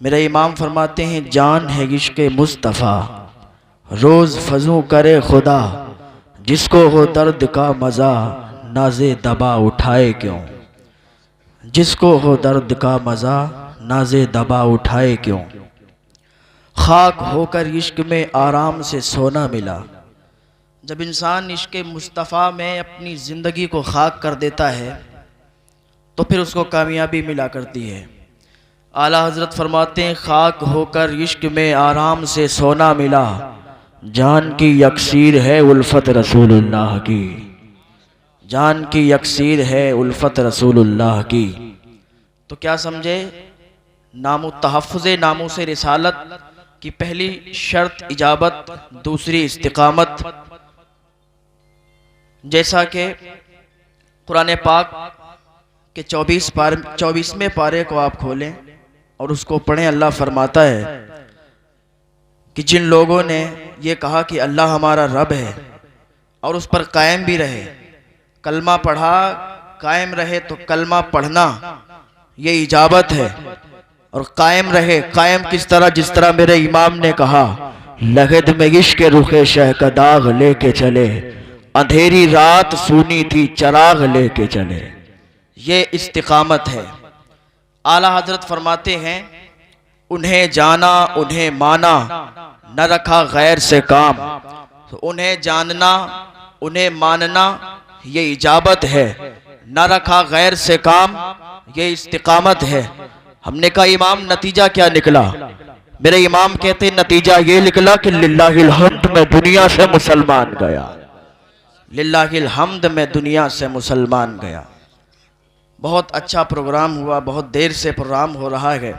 میرے امام فرماتے ہیں جان ہے عشق مصطفیٰ روز فضوں کرے خدا، جس کو ہو درد کا مزہ ناز دبا اٹھائے کیوں، جس کو ہو درد کا مزہ ناز دبا اٹھائے کیوں۔ خاک ہو کر عشق میں آرام سے سونا ملا۔ جب انسان عشق مصطفیٰ میں اپنی زندگی کو خاک کر دیتا ہے تو پھر اس کو کامیابی ملا کرتی ہے۔ اعلیٰ حضرت فرماتے ہیں خاک ہو کر عشق میں آرام سے سونا ملا، جان کی یکسیر ہے الفت رسول اللہ کی، جان کی یکسیر ہے الفت رسول اللہ کی۔ تو کیا سمجھے، تحفظ ناموس رسالت کی پہلی شرط اجابت، دوسری استقامت۔ جیسا کہ قرآن پاک کے 24ویں پارے کو آپ کھولیں اور اس کو پڑھیں، اللہ فرماتا ہے کہ جن لوگوں نے یہ کہا کہ اللہ ہمارا رب ہے اور اس پر قائم بھی رہے، کلمہ پڑھا قائم رہے، تو کلمہ پڑھنا یہ اجابت ہے، اور قائم رہے۔ قائم کس طرح؟ جس طرح میرے امام نے کہا، لغد میں عشق رخ شہ کا داغ لے کے چلے، اندھیری رات سونی تھی چراغ لے کے چلے۔ یہ استقامت ہے۔ اعلیٰ حضرت فرماتے ہیں انہیں جانا انہیں مانا نہ رکھا غیر سے کام۔ تو انہیں جاننا انہیں ماننا یہ اجابت ہے، نہ رکھا غیر سے کام یہ استقامت ہے۔ ہم نے کہا امام نتیجہ کیا نکلا؟ میرے امام کہتے ہیں نتیجہ یہ نکلا کہ للہ الحمد میں دنیا سے مسلمان گیا، للہ الحمد میں دنیا سے مسلمان گیا۔ بہت اچھا پروگرام ہوا، بہت دیر سے پروگرام ہو رہا ہے،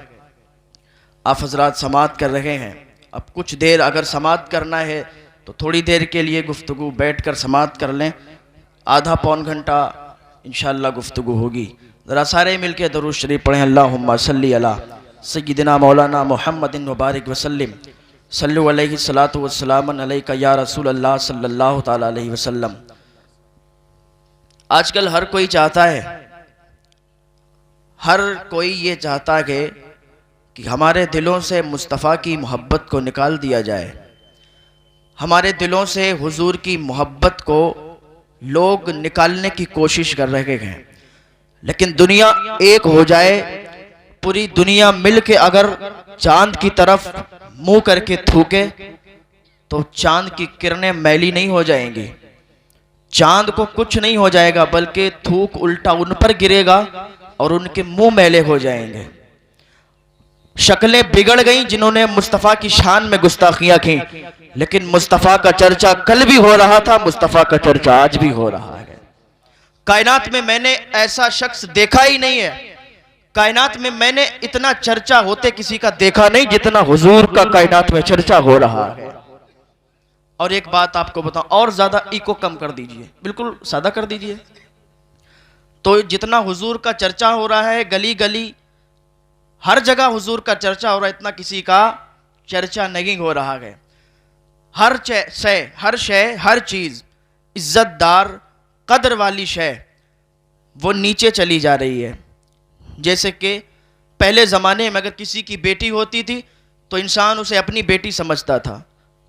آپ حضرات سماعت کر رہے ہیں۔ اب کچھ دیر اگر سماعت کرنا ہے تو تھوڑی دیر کے لیے گفتگو بیٹھ کر سماعت کر لیں، آدھا پون گھنٹہ انشاءاللہ گفتگو ہوگی۔ ذرا سارے مل کے درود شریف پڑھیں، اللہم صلی علی سیدنا مولانا محمد مبارک وسلم، صلو علیہ الصلاۃ والسلام علیک یا رسول اللہ صلی اللہ تعالی علیہ وسلم۔ آج کل ہر کوئی چاہتا ہے، ہر کوئی یہ چاہتا ہے کہ ہمارے دلوں سے مصطفیٰ کی محبت کو نکال دیا جائے، ہمارے دلوں سے حضور کی محبت کو لوگ نکالنے کی کوشش کر رہے ہیں۔ لیکن دنیا ایک ہو جائے، پوری دنیا مل کے اگر چاند کی طرف منہ کر کے تھوکے تو چاند کی کرنیں میلی نہیں ہو جائیں گی، چاند کو کچھ نہیں ہو جائے گا، بلکہ تھوک الٹا ان پر گرے گا اور ان کے منہ میلے ہو جائیں گے۔ شکلیں بگڑ گئیں جنہوں نے مصطفیٰ کی شان میں گستاخیاں کی، لیکن مصطفیٰ کا چرچا کل بھی ہو رہا تھا، مصطفیٰ کا چرچا آج بھی ہو رہا ہے۔ کائنات میں میں نے ایسا شخص دیکھا ہی نہیں ہے، کائنات میں میں نے اتنا چرچا ہوتے کسی کا دیکھا نہیں جتنا حضور کا کائنات میں چرچا ہو رہا ہے۔ اور ایک بات آپ کو بتاؤں، اور زیادہ ایکو کم کر دیجئے، بالکل سادہ کر دیجئے، تو جتنا حضور کا چرچا ہو رہا ہے گلی گلی ہر جگہ حضور کا چرچا ہو رہا ہے، اتنا کسی کا چرچا نہیں ہو رہا ہے۔ ہر شے ہر چیز عزت دار قدر والی شے وہ نیچے چلی جا رہی ہے۔ جیسے کہ پہلے زمانے میں اگر کسی کی بیٹی ہوتی تھی تو انسان اسے اپنی بیٹی سمجھتا تھا،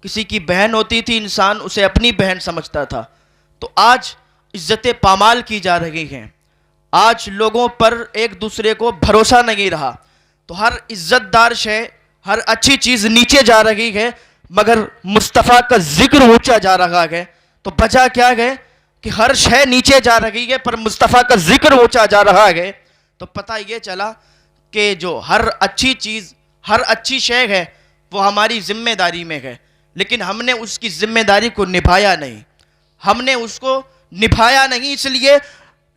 کسی کی بہن ہوتی تھی انسان اسے اپنی بہن سمجھتا تھا۔ تو آج عزتیں پامال کی جا رہی ہیں، آج لوگوں پر ایک دوسرے کو بھروسہ نہیں رہا، تو ہر عزت دار شے ہر اچھی چیز نیچے جا رہی ہے، مگر مصطفیٰ کا ذکر اونچا جا رہا ہے۔ تو وجہ کیا ہے کہ ہر شے نیچے جا رہی ہے پر مصطفیٰ کا ذکر اونچا جا رہا ہے۔ تو پتہ یہ چلا کہ جو ہر اچھی چیز ہر اچھی شے ہے وہ ہماری ذمہ داری میں ہے، لیکن ہم نے اس کی ذمہ داری کو نبھایا نہیں، ہم نے اس کو نبھایا نہیں، اس لیے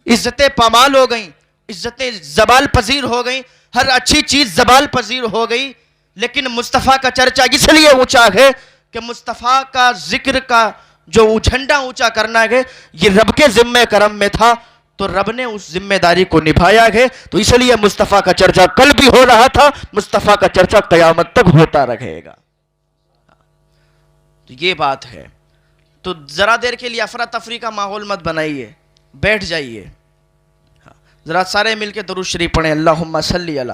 عزتیں پامال ہو گئیں، عزتیں زوال پذیر ہو گئیں، ہر اچھی چیز زوال پذیر ہو گئی۔ لیکن مصطفیٰ کا چرچا اس لیے اونچا ہے کہ مصطفیٰ کا ذکر کا جو جھنڈا اونچا کرنا ہے یہ رب کے ذمہ کرم میں تھا، تو رب نے اس ذمہ داری کو نبھایا ہے، تو اس لیے مصطفیٰ کا چرچا کل بھی ہو رہا تھا، مصطفیٰ کا چرچا قیامت تک ہوتا رہے گا۔ تو یہ بات ہے۔ تو ذرا دیر کے لیے افراتفری کا ماحول مت بنائیے، بیٹھ جائیے، ذرا سارے مل کے درود شریف پڑھیں، اللہم صلی علی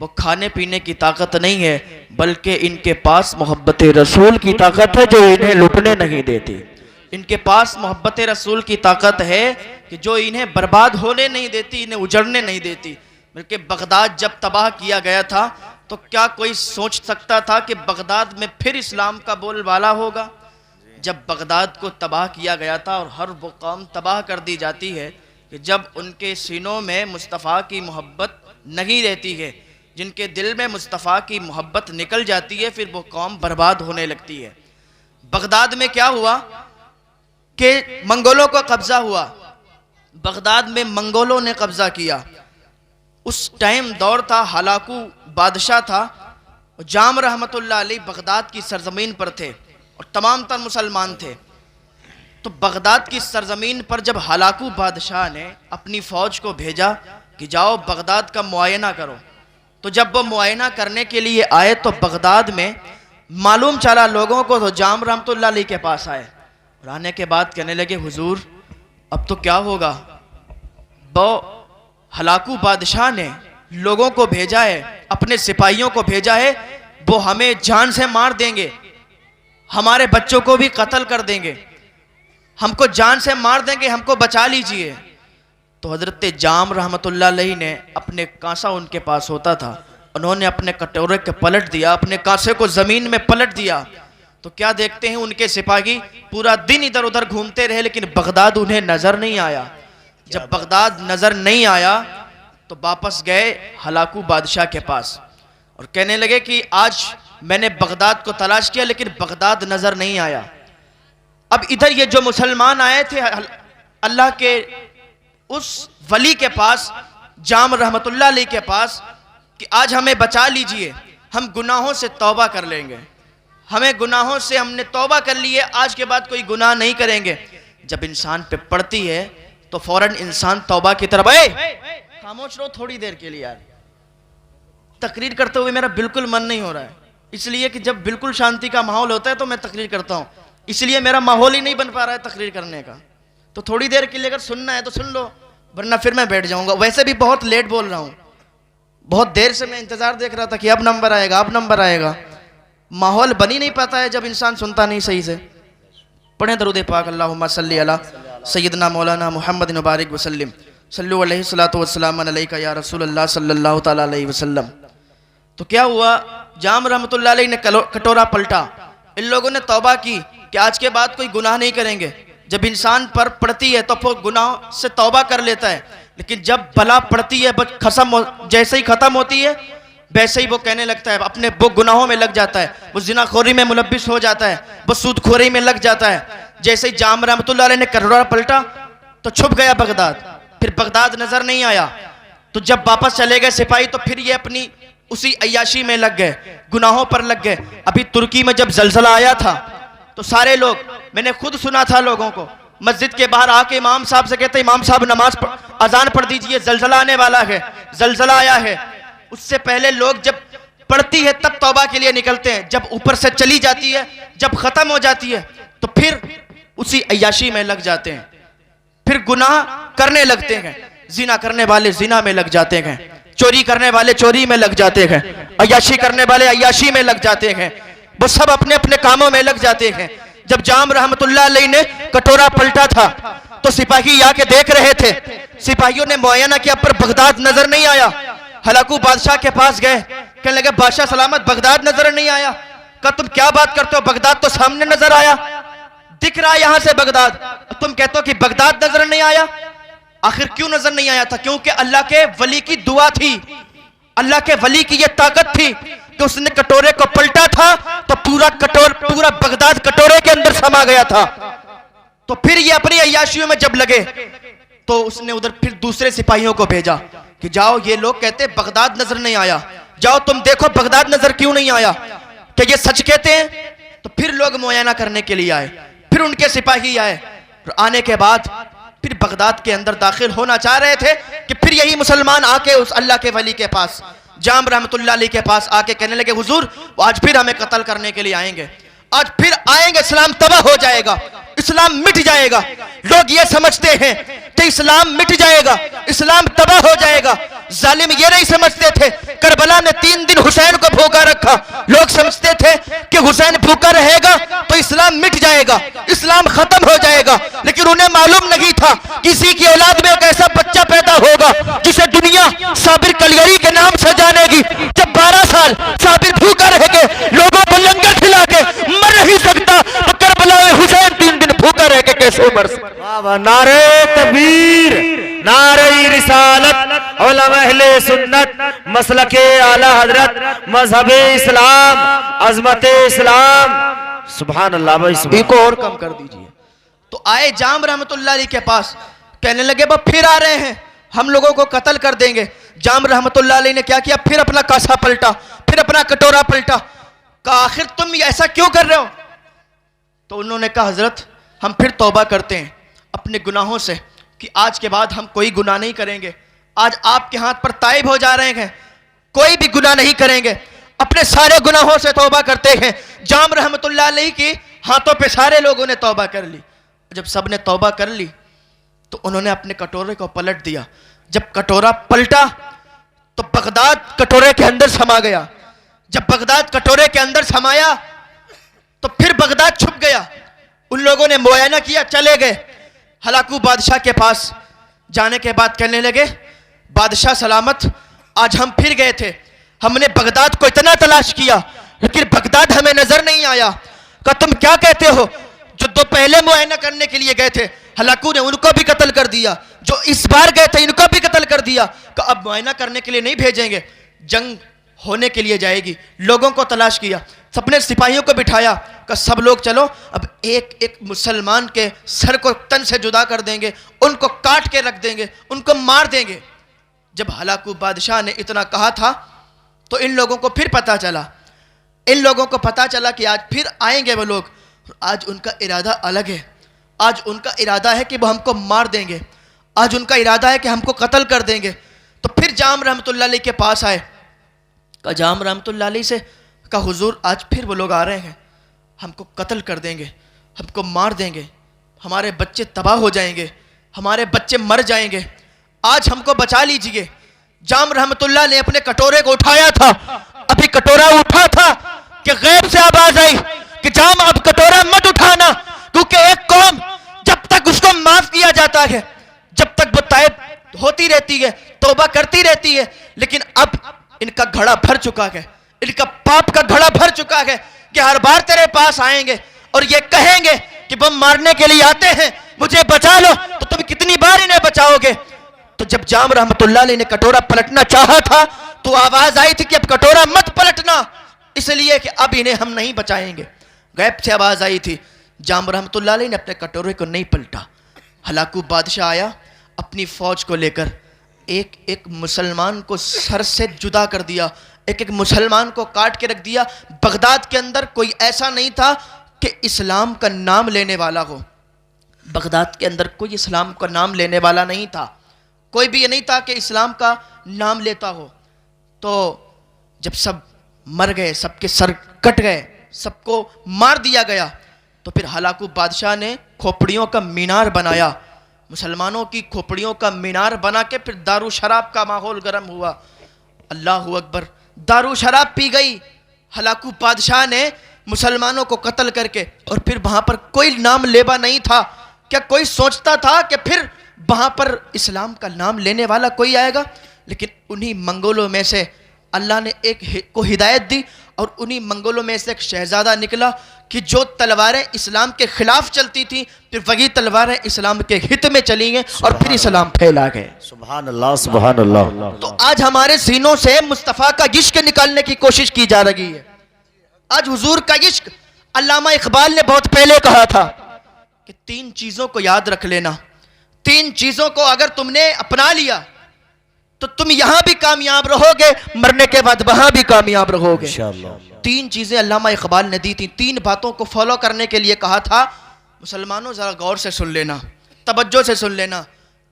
وہ کھانے پینے کی طاقت نہیں ہے، بلکہ ان کے پاس محبت رسول کی طاقت ہے جو انہیں لٹنے نہیں دیتی۔ ان کے پاس محبت رسول کی طاقت ہے کہ جو انہیں برباد ہونے نہیں دیتی، انہیں اجڑنے نہیں دیتی۔ بلکہ بغداد جب تباہ کیا گیا تھا تو کیا کوئی سوچ سکتا تھا کہ بغداد میں پھر اسلام کا بول بالا ہوگا؟ جب بغداد کو تباہ کیا گیا تھا، اور ہر وہ قوم تباہ کر دی جاتی ہے کہ جب ان کے سینوں میں مصطفیٰ کی محبت نہیں رہتی ہے، جن کے دل میں مصطفیٰ کی محبت نکل جاتی ہے، پھر وہ قوم برباد ہونے لگتی ہے۔ بغداد میں کیا ہوا کہ منگولوں کا قبضہ ہوا، بغداد میں منگولوں نے قبضہ کیا۔ اس ٹائم دور تھا، ہلاکو بادشاہ تھا، جام رحمت اللہ علیہ بغداد کی سرزمین پر تھے اور تمام تر مسلمان تھے۔ تو بغداد کی سرزمین پر جب ہلاکو بادشاہ نے اپنی فوج کو بھیجا کہ جاؤ بغداد کا معائنہ کرو، تو جب وہ معائنہ کرنے کے لیے آئے تو بغداد میں معلوم چلا لوگوں کو، تو جام رحمت اللہ علیہ کے پاس آئے اور آنے کے بعد کہنے لگے حضور اب تو کیا ہوگا؟ وہ ہلاکو بادشاہ نے لوگوں کو بھیجا ہے، اپنے سپاہیوں کو بھیجا ہے، وہ ہمیں جان سے مار دیں گے، ہمارے بچوں کو بھی قتل کر دیں گے، ہم کو جان سے مار دیں گے، ہم کو بچا لیجئے۔ تو حضرت جام رحمت اللہ علیہ نے اپنے کانسا ان کے پاس ہوتا تھا، انہوں نے اپنے کٹورے کے پلٹ دیا، اپنے کانسے کو زمین میں پلٹ دیا۔ تو کیا دیکھتے ہیں ان کے سپاہی پورا دن ادھر ادھر گھومتے رہے، لیکن بغداد انہیں نظر نہیں آیا۔ جب بغداد نظر نہیں آیا تو واپس گئے ہلاکو بادشاہ کے پاس اور کہنے لگے کہ آج میں نے بغداد کو تلاش کیا لیکن بغداد نظر نہیں آیا۔ اب ادھر یہ جو مسلمان آئے تھے اللہ کے اس ولی کے پاس، جام رحمت اللہ علیہ کے پاس، کہ آج ہمیں بچا لیجئے، ہم گناہوں سے توبہ کر لیں گے، ہمیں گناہوں سے ہم نے توبہ کر لی ہے، آج کے بعد کوئی گناہ نہیں کریں گے۔ جب انسان پہ پڑتی ہے تو فوراً انسان توبہ کی طرف، خاموش رہو تھوڑی دیر کے لیے، یار تقریر کرتے ہوئے میرا بالکل من نہیں ہو رہا ہے، اس لیے کہ جب بالکل شانتی کا ماحول ہوتا ہے تو میں تقریر کرتا ہوں، اس لیے میرا ماحول ہی نہیں بن پا رہا ہے تقریر کرنے کا۔ تو تھوڑی دیر کے لیے اگر سننا ہے تو سن لو، ورنہ پھر میں بیٹھ جاؤں گا۔ ویسے بھی بہت لیٹ بول رہا ہوں، بہت دیر سے میں انتظار دیکھ رہا تھا کہ اب نمبر آئے گا، اب نمبر آئے گا۔ ماحول بن ہی نہیں پاتا ہے جب انسان سنتا نہیں صحیح سے۔ پڑھیں درود پاک، اللہم صلی علی سیدنا مولانا محمد مبارک وسلم، صلو علیہ الصلوۃ والسلام علیکہ یا رسول اللہ صلی اللہ تعالیٰ علیہ وسلم۔ تو کیا ہوا؟ جام رحمت اللہ علیہ نے کٹورا پلٹا، ان لوگوں نے توبہ کی کہ آج کے بعد کوئی گناہ نہیں کریں گے۔ جب انسان پر پڑتی ہے تو وہ گناہ سے توبہ کر لیتا ہے، لیکن جب بلا پڑتی ہے جیسے ہی ختم ہوتی ہے ویسے ہی وہ کہنے لگتا ہے، اپنے وہ گناہوں میں لگ جاتا ہے، وہ زنا خوری میں ملبس ہو جاتا ہے، وہ سود خوری میں لگ جاتا ہے۔ جیسے ہی جام رحمت اللہ علیہ نے کٹورا پلٹا تو چھپ گیا بغداد، پھر بغداد نظر نہیں آیا۔ تو جب واپس چلے گئے سپاہی تو پھر یہ اپنی اسی عیاشی میں لگ گئے، گناہوں پر لگ گئے۔ ابھی ترکی میں جب زلزلہ آیا تھا تو سارے لوگ، میں نے خود سنا تھا لوگوں کو، مسجد کے باہر آ کے امام صاحب سے کہتے امام صاحب نماز اذان پڑھ دیجئے، زلزلہ آنے والا ہے، زلزلہ آیا ہے۔ اس سے پہلے لوگ جب پڑھتی ہے تب توبہ کے لیے نکلتے ہیں، جب اوپر سے چلی جاتی ہے، جب ختم ہو جاتی ہے تو پھر اسی عیاشی میں لگ جاتے ہیں، پھر گناہ کرنے لگتے ہیں۔ زنا کرنے والے زنا میں لگ جاتے ہیں، چوری کرنے والے چوری میں لگ جاتے ہیں، عیاشی کرنے والے عیاشی میں لگ جاتے ہیں، وہ سب اپنے اپنے کاموں میں لگ جاتے ہیں۔ جب جام رحمت اللہ علیہ نے کٹورا پلٹا تھا تو سپاہی آ کے دیکھ رہے تھے، سپاہیوں نے معائنہ کیا پر بغداد نظر نہیں آیا۔ ہلاکو بادشاہ کے پاس گئے، کہنے لگے بادشاہ سلامت، بغداد نظر نہیں آیا۔ کہا تم کیا بات کرتے ہو، بغداد تو سامنے نظر آیا، دکھ رہا یہاں سے بغداد، تم کہتے ہو کہ بغداد نظر نہیں آیا۔ آخر کیوں نظر نہیں آیا تھا؟ کیونکہ اللہ کے ولی کی دعا تھی، اللہ کے ولی کی یہ طاقت تھی کہ اس نے کٹورے کو پلٹا تھا تو پورا بغداد کٹورے کے اندر سما گیا تھا۔ تو پھر یہ اپنی عیاشیوں میں جب لگے تو اس نے ادھر پھر دوسرے سپاہیوں کو بھیجا کہ جاؤ، یہ لوگ کہتے بغداد نظر نہیں آیا، جاؤ تم دیکھو بغداد نظر کیوں نہیں آیا، کہ یہ سچ کہتے ہیں۔ تو پھر لوگ معائنہ کرنے کے لیے آئے، پھر ان کے سپاہی آئے، اور آنے کے بعد پھر بغداد کے اندر داخل ہونا چاہ رہے تھے کہ پھر یہی مسلمان آ کے اس اللہ کے ولی کے پاس، جام رحمت اللہ علیہ کے پاس آ کے کہنے لگے حضور آج پھر ہمیں قتل کرنے کے لیے آئیں گے، آج پھر آئیں گے، اسلام تباہ ہو جائے گا، اسلام مٹ جائے گا۔ لوگ یہ سمجھتے ہیں کہ اسلام مٹ جائے گا، اسلام تباہ ہو جائے گا، ظالم یہ نہیں سمجھتے تھے کربلا میں 3 دن حسین کو بھوکا رکھا، لوگ سمجھتے تھے کہ حسین بھوکا رہے گا تو اسلام مٹ جائے گا، اسلام ختم ہو جائے گا، لیکن انہیں معلوم نہیں تھا کسی کی اولاد میں ایک ایسا بچہ پیدا ہوگا جسے دنیا صابر کلیری کے نام سے جانے گی۔ جب 12 سال صابر بھوکا رہ کے لوگوں کو لنگر کھلا کے مر نہیں سکتا تو کربلا میں حسین 3 دن بھوکا رہ کے کیسے مر سکتا؟ نعرہ تکبیر، نعرہ رسالت، علماء اہل سنت، مسلک اعلی حضرت، مذہب اسلام، عظمت اسلام، سبحان اللہ بھائی سبحان کو اور کم کر دیجئے۔ تو آئے جام رحمت اللہ علیہ کے پاس، کہنے لگے وہ پھر آ رہے ہیں، ہم لوگوں کو قتل کر دیں گے۔ جام رحمت اللہ علیہ نے کیا کیا؟ پھر اپنا کاسا پلٹا، پھر اپنا کٹورا پلٹا، کہا آخر تم ایسا کیوں کر رہے ہو؟ تو انہوں نے کہا حضرت ہم پھر توبہ کرتے ہیں اپنے گناہوں سے کہ آج کے بعد ہم کوئی گناہ نہیں کریں گے، آج آپ کے ہاتھ پر تائب ہو جا رہے ہیں، کوئی بھی گناہ نہیں کریں گے، اپنے سارے گناہوں سے توبہ کرتے ہیں۔ جام رحمت اللہ علیہ کی ہاتھوں پہ سارے لوگوں نے توبہ کر لی۔ جب سب نے توبہ کر لی تو انہوں نے اپنے کٹورے کو پلٹ دیا۔ جب کٹورا پلٹا تو بغداد کٹورے کے اندر سما گیا۔ جب بغداد کٹورے کے اندر سمایا تو پھر بغداد چھپ گیا۔ ان لوگوں نے معائنہ کیا، چلے گئے ہلاکو بادشاہ کے پاس۔ جانے کے بعد کہنے لگے بادشاہ سلامت، آج ہم پھر گئے تھے، ہم نے بغداد کو اتنا تلاش کیا لیکن بغداد ہمیں نظر نہیں آیا۔ کہا تم کیا کہتے ہو؟ جو دو پہلے معائنہ کرنے کے لیے گئے تھے ہلاکو نے ان کو بھی قتل کر دیا، جو اس بار گئے تھے ان کو بھی قتل کر دیا۔ کہ اب معائنہ کرنے کے لیے نہیں بھیجیں گے، جنگ ہونے کے لیے جائے گی۔ لوگوں کو تلاش کیا، اپنے سپاہیوں کو بٹھایا کہ سب لوگ چلو اب ایک ایک مسلمان کے سر کو تن سے جدا کر دیں گے، ان کو کاٹ کے رکھ دیں گے، ان کو مار دیں گے۔ جب ہلاکو بادشاہ نے اتنا کہا تھا تو ان لوگوں کو پھر پتا چلا، ان لوگوں کو پتا چلا کہ آج پھر آئیں گے وہ لوگ، آج ان کا ارادہ الگ ہے۔ آج ان کا ارادہ ہے کہ وہ ہم کو مار دیں گے، آج ان کا ارادہ ہے کہ ہم کو قتل کر دیں گے۔ تو پھر جام رحمت اللہ علیہ کے پاس آئے، کہا جام رحمت اللہ علیہ سے کہا حضور آج پھر وہ لوگ آ رہے ہیں، ہم کو قتل کر دیں گے، ہم کو مار دیں گے، ہمارے بچے تباہ ہو جائیں گے، ہمارے بچے مر جائیں گے، آج ہم کو بچا لیجئے۔ جام رحمت اللہ نے اپنے کٹورے کو اٹھایا تھا، ابھی کٹورا اٹھا تھا کہ غیب سے آواز آئی کہ جام اب کٹورا مت اٹھانا، کیونکہ ایک قوم جب تک اس کو معاف کیا جاتا ہے، جب تک وہ تائب ہوتی رہتی ہے، توبہ کرتی رہتی ہے، لیکن اب ان کا گھڑا بھر چکا ہے، ان کا پاپ کا گھڑا بھر چکا ہے کہ ہر بار تیرے پاس آئیں گے اور یہ کہیں گے کہ وہ مارنے کے لیے آتے ہیں، مجھے بچا لو، تو تم کتنی بار انہیں بچاؤ گے؟ تو جب جام رحمت اللہ علیہ نے کٹورا پلٹنا چاہا تھا تو آواز آئی تھی کہ اب کٹورا مت پلٹنا، اس لیے کہ اب انہیں ہم نہیں بچائیں گے۔ غیب سے آواز آئی تھی، جام رحمت اللہ علیہ نے اپنے کٹورے کو نہیں پلٹا۔ ہلاکو بادشاہ آیا اپنی فوج کو لے کر، ایک ایک مسلمان کو سر سے جدا کر دیا، ایک ایک مسلمان کو کاٹ کے رکھ دیا۔ بغداد کے اندر کوئی ایسا نہیں تھا کہ اسلام کا نام لینے والا ہو، بغداد کے اندر کوئی اسلام کا نام لینے والا نہیں تھا، کوئی بھی یہ نہیں تھا کہ اسلام کا نام لیتا ہو۔ تو جب سب مر گئے، سب کے سر کٹ گئے، سب کو مار دیا گیا، تو پھر ہلاکو بادشاہ نے کھوپڑیوں کا مینار بنایا، مسلمانوں کی کھوپڑیوں کا مینار بنا کے پھر دارو شراب کا ماحول گرم ہوا۔ اللہ اکبر، دارو شراب پی گئی ہلاکو بادشاہ نے مسلمانوں کو قتل کر کے، اور پھر وہاں پر کوئی نام لیوا نہیں تھا۔ کیا کوئی سوچتا تھا کہ پھر وہاں پر اسلام کا نام لینے والا کوئی آئے گا؟ لیکن انہی منگولوں میں سے اللہ نے ایک کو ہدایت دی، اور انہی منگولوں میں سے ایک شہزادہ نکلا کہ جو تلواریں اسلام کے خلاف چلتی تھیں پھر وہی تلواریں اسلام کے ہت میں چلی گئیں اور پھر اسلام پھیلا گئے۔ سبحان اللہ سبحان اللہ۔ تو آج ہمارے سینوں سے مصطفیٰ کا عشق نکالنے کی کوشش کی جا رہی ہے۔ آج حضور کا عشق، علامہ اقبال نے بہت پہلے کہا تھا کہ 3 چیزوں کو یاد رکھ لینا، 3 چیزوں کو اگر تم نے اپنا لیا تو تم یہاں بھی کامیاب رہو گے، مرنے کے بعد وہاں بھی کامیاب رہو گے۔ 3 چیزیں علامہ اقبال نے دی تھی، 3 باتوں کو فالو کرنے کے لیے کہا تھا۔ مسلمانوں ذرا غور سے سن لینا، توجہ سے سن لینا۔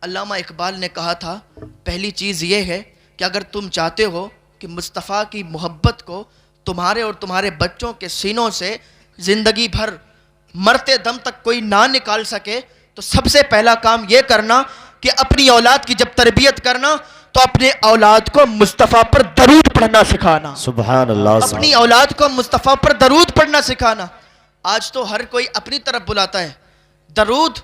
علامہ اقبال نے کہا تھا پہلی چیز یہ ہے کہ اگر تم چاہتے ہو کہ مصطفیٰ کی محبت کو تمہارے اور تمہارے بچوں کے سینوں سے زندگی بھر مرتے دم تک کوئی نہ نکال سکے، تو سب سے پہلا کام یہ کرنا کہ اپنی اولاد کی جب تربیت کرنا تو تو اپنے اولاد کو مصطفیٰ پر درود پڑھنا سکھانا، سبحان اللہ، اپنی اولاد کو مصطفیٰ پر درود پڑھنا سکھانا۔ آج تو ہر کوئی اپنی طرف بلاتا ہے، درود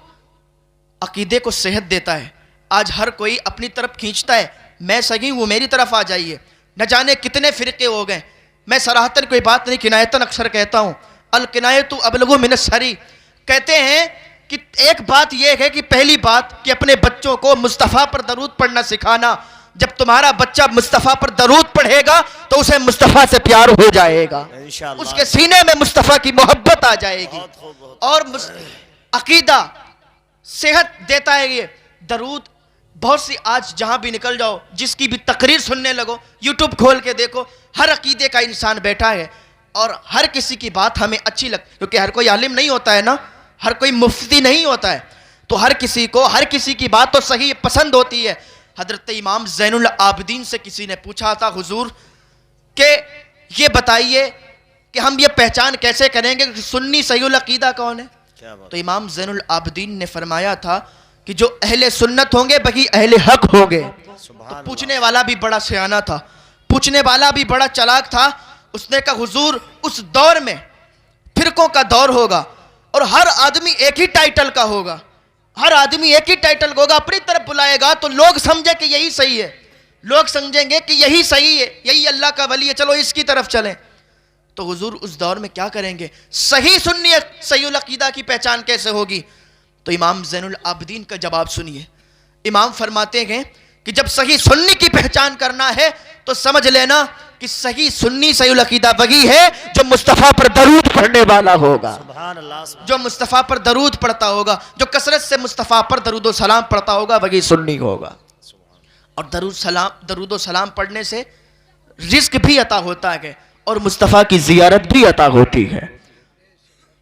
عقیدے کو صحت دیتا ہے، آج ہر کوئی اپنی طرف کھینچتا ہے، میں صحیح ہوں میری طرف آ جائیے، نہ جانے کتنے فرقے ہو گئے۔ میں صراحتاً کوئی بات نہیں، کنایتاً اکثر کہتا ہوں، الکنایۃ ابلغ من السری، کہتے ہیں کہ ایک بات یہ ہے کہ پہلی بات کہ اپنے بچوں کو مصطفیٰ پر درود پڑھنا سکھانا۔ جب تمہارا بچہ مصطفیٰ پر درود پڑھے گا تو اسے مصطفیٰ سے پیار ہو جائے گا، انشاءاللہ، اس کے سینے میں مصطفیٰ کی محبت آ جائے گی، اور عقیدہ صحت دیتا ہے یہ درود۔ بہت سی آج جہاں بھی نکل جاؤ، جس کی بھی تقریر سننے لگو، یوٹیوب کھول کے دیکھو، ہر عقیدے کا انسان بیٹھا ہے، اور ہر کسی کی بات ہمیں اچھی لگتی، کیونکہ ہر کوئی عالم نہیں ہوتا ہے نا، ہر کوئی مفتی نہیں ہوتا ہے، تو ہر کسی کو ہر کسی کی بات تو صحیح پسند ہوتی ہے۔ حضرت امام زین العابدین سے کسی نے پوچھا تھا، حضور کہ یہ بتائیے کہ ہم یہ پہچان کیسے کریں گے کہ سنی صحیح العقیدہ کون ہے؟ تو امام زین العابدین نے فرمایا تھا کہ جو اہل سنت ہوں گے وہی اہل حق ہوں گے۔ تو پوچھنے والا بھی بڑا سیانہ تھا، پوچھنے والا بھی بڑا چلاک تھا، اس نے کہا حضور اس دور میں فرقوں کا دور ہوگا اور ہر آدمی ایک ہی ٹائٹل کا ہوگا، ہر آدمی ایک ہی ٹائٹل کا ہوگا، اپنی طرف بلائے گا تو لوگ سمجھے کہ یہی صحیح ہے، لوگ سمجھیں گے کہ یہی صحیح ہے، یہی اللہ کا ولی ہے، چلو اس کی طرف چلیں۔ تو حضور اس دور میں کیا کریں گے؟ صحیح سنی صحیح العقیدہ کی پہچان کیسے ہوگی؟ تو امام زین العابدین کا جواب سنیے۔ امام فرماتے ہیں کہ جب صحیح سنی کی پہچان کرنا ہے تو سمجھ لینا کہ صحیح سنی صحیح العقیدہ وہی ہے جو مصطفیٰ پر درود پڑھنے والا ہوگا، سبحان اللہ، جو مصطفیٰ پر درود پڑھتا ہوگا، جو کثرت سے مصطفیٰ پر درود و سلام پڑھتا ہوگا وہی سنی ہوگا۔ اور درود و سلام پڑھنے سے رزق بھی عطا ہوتا ہے اور مصطفیٰ کی زیارت بھی عطا ہوتی ہے۔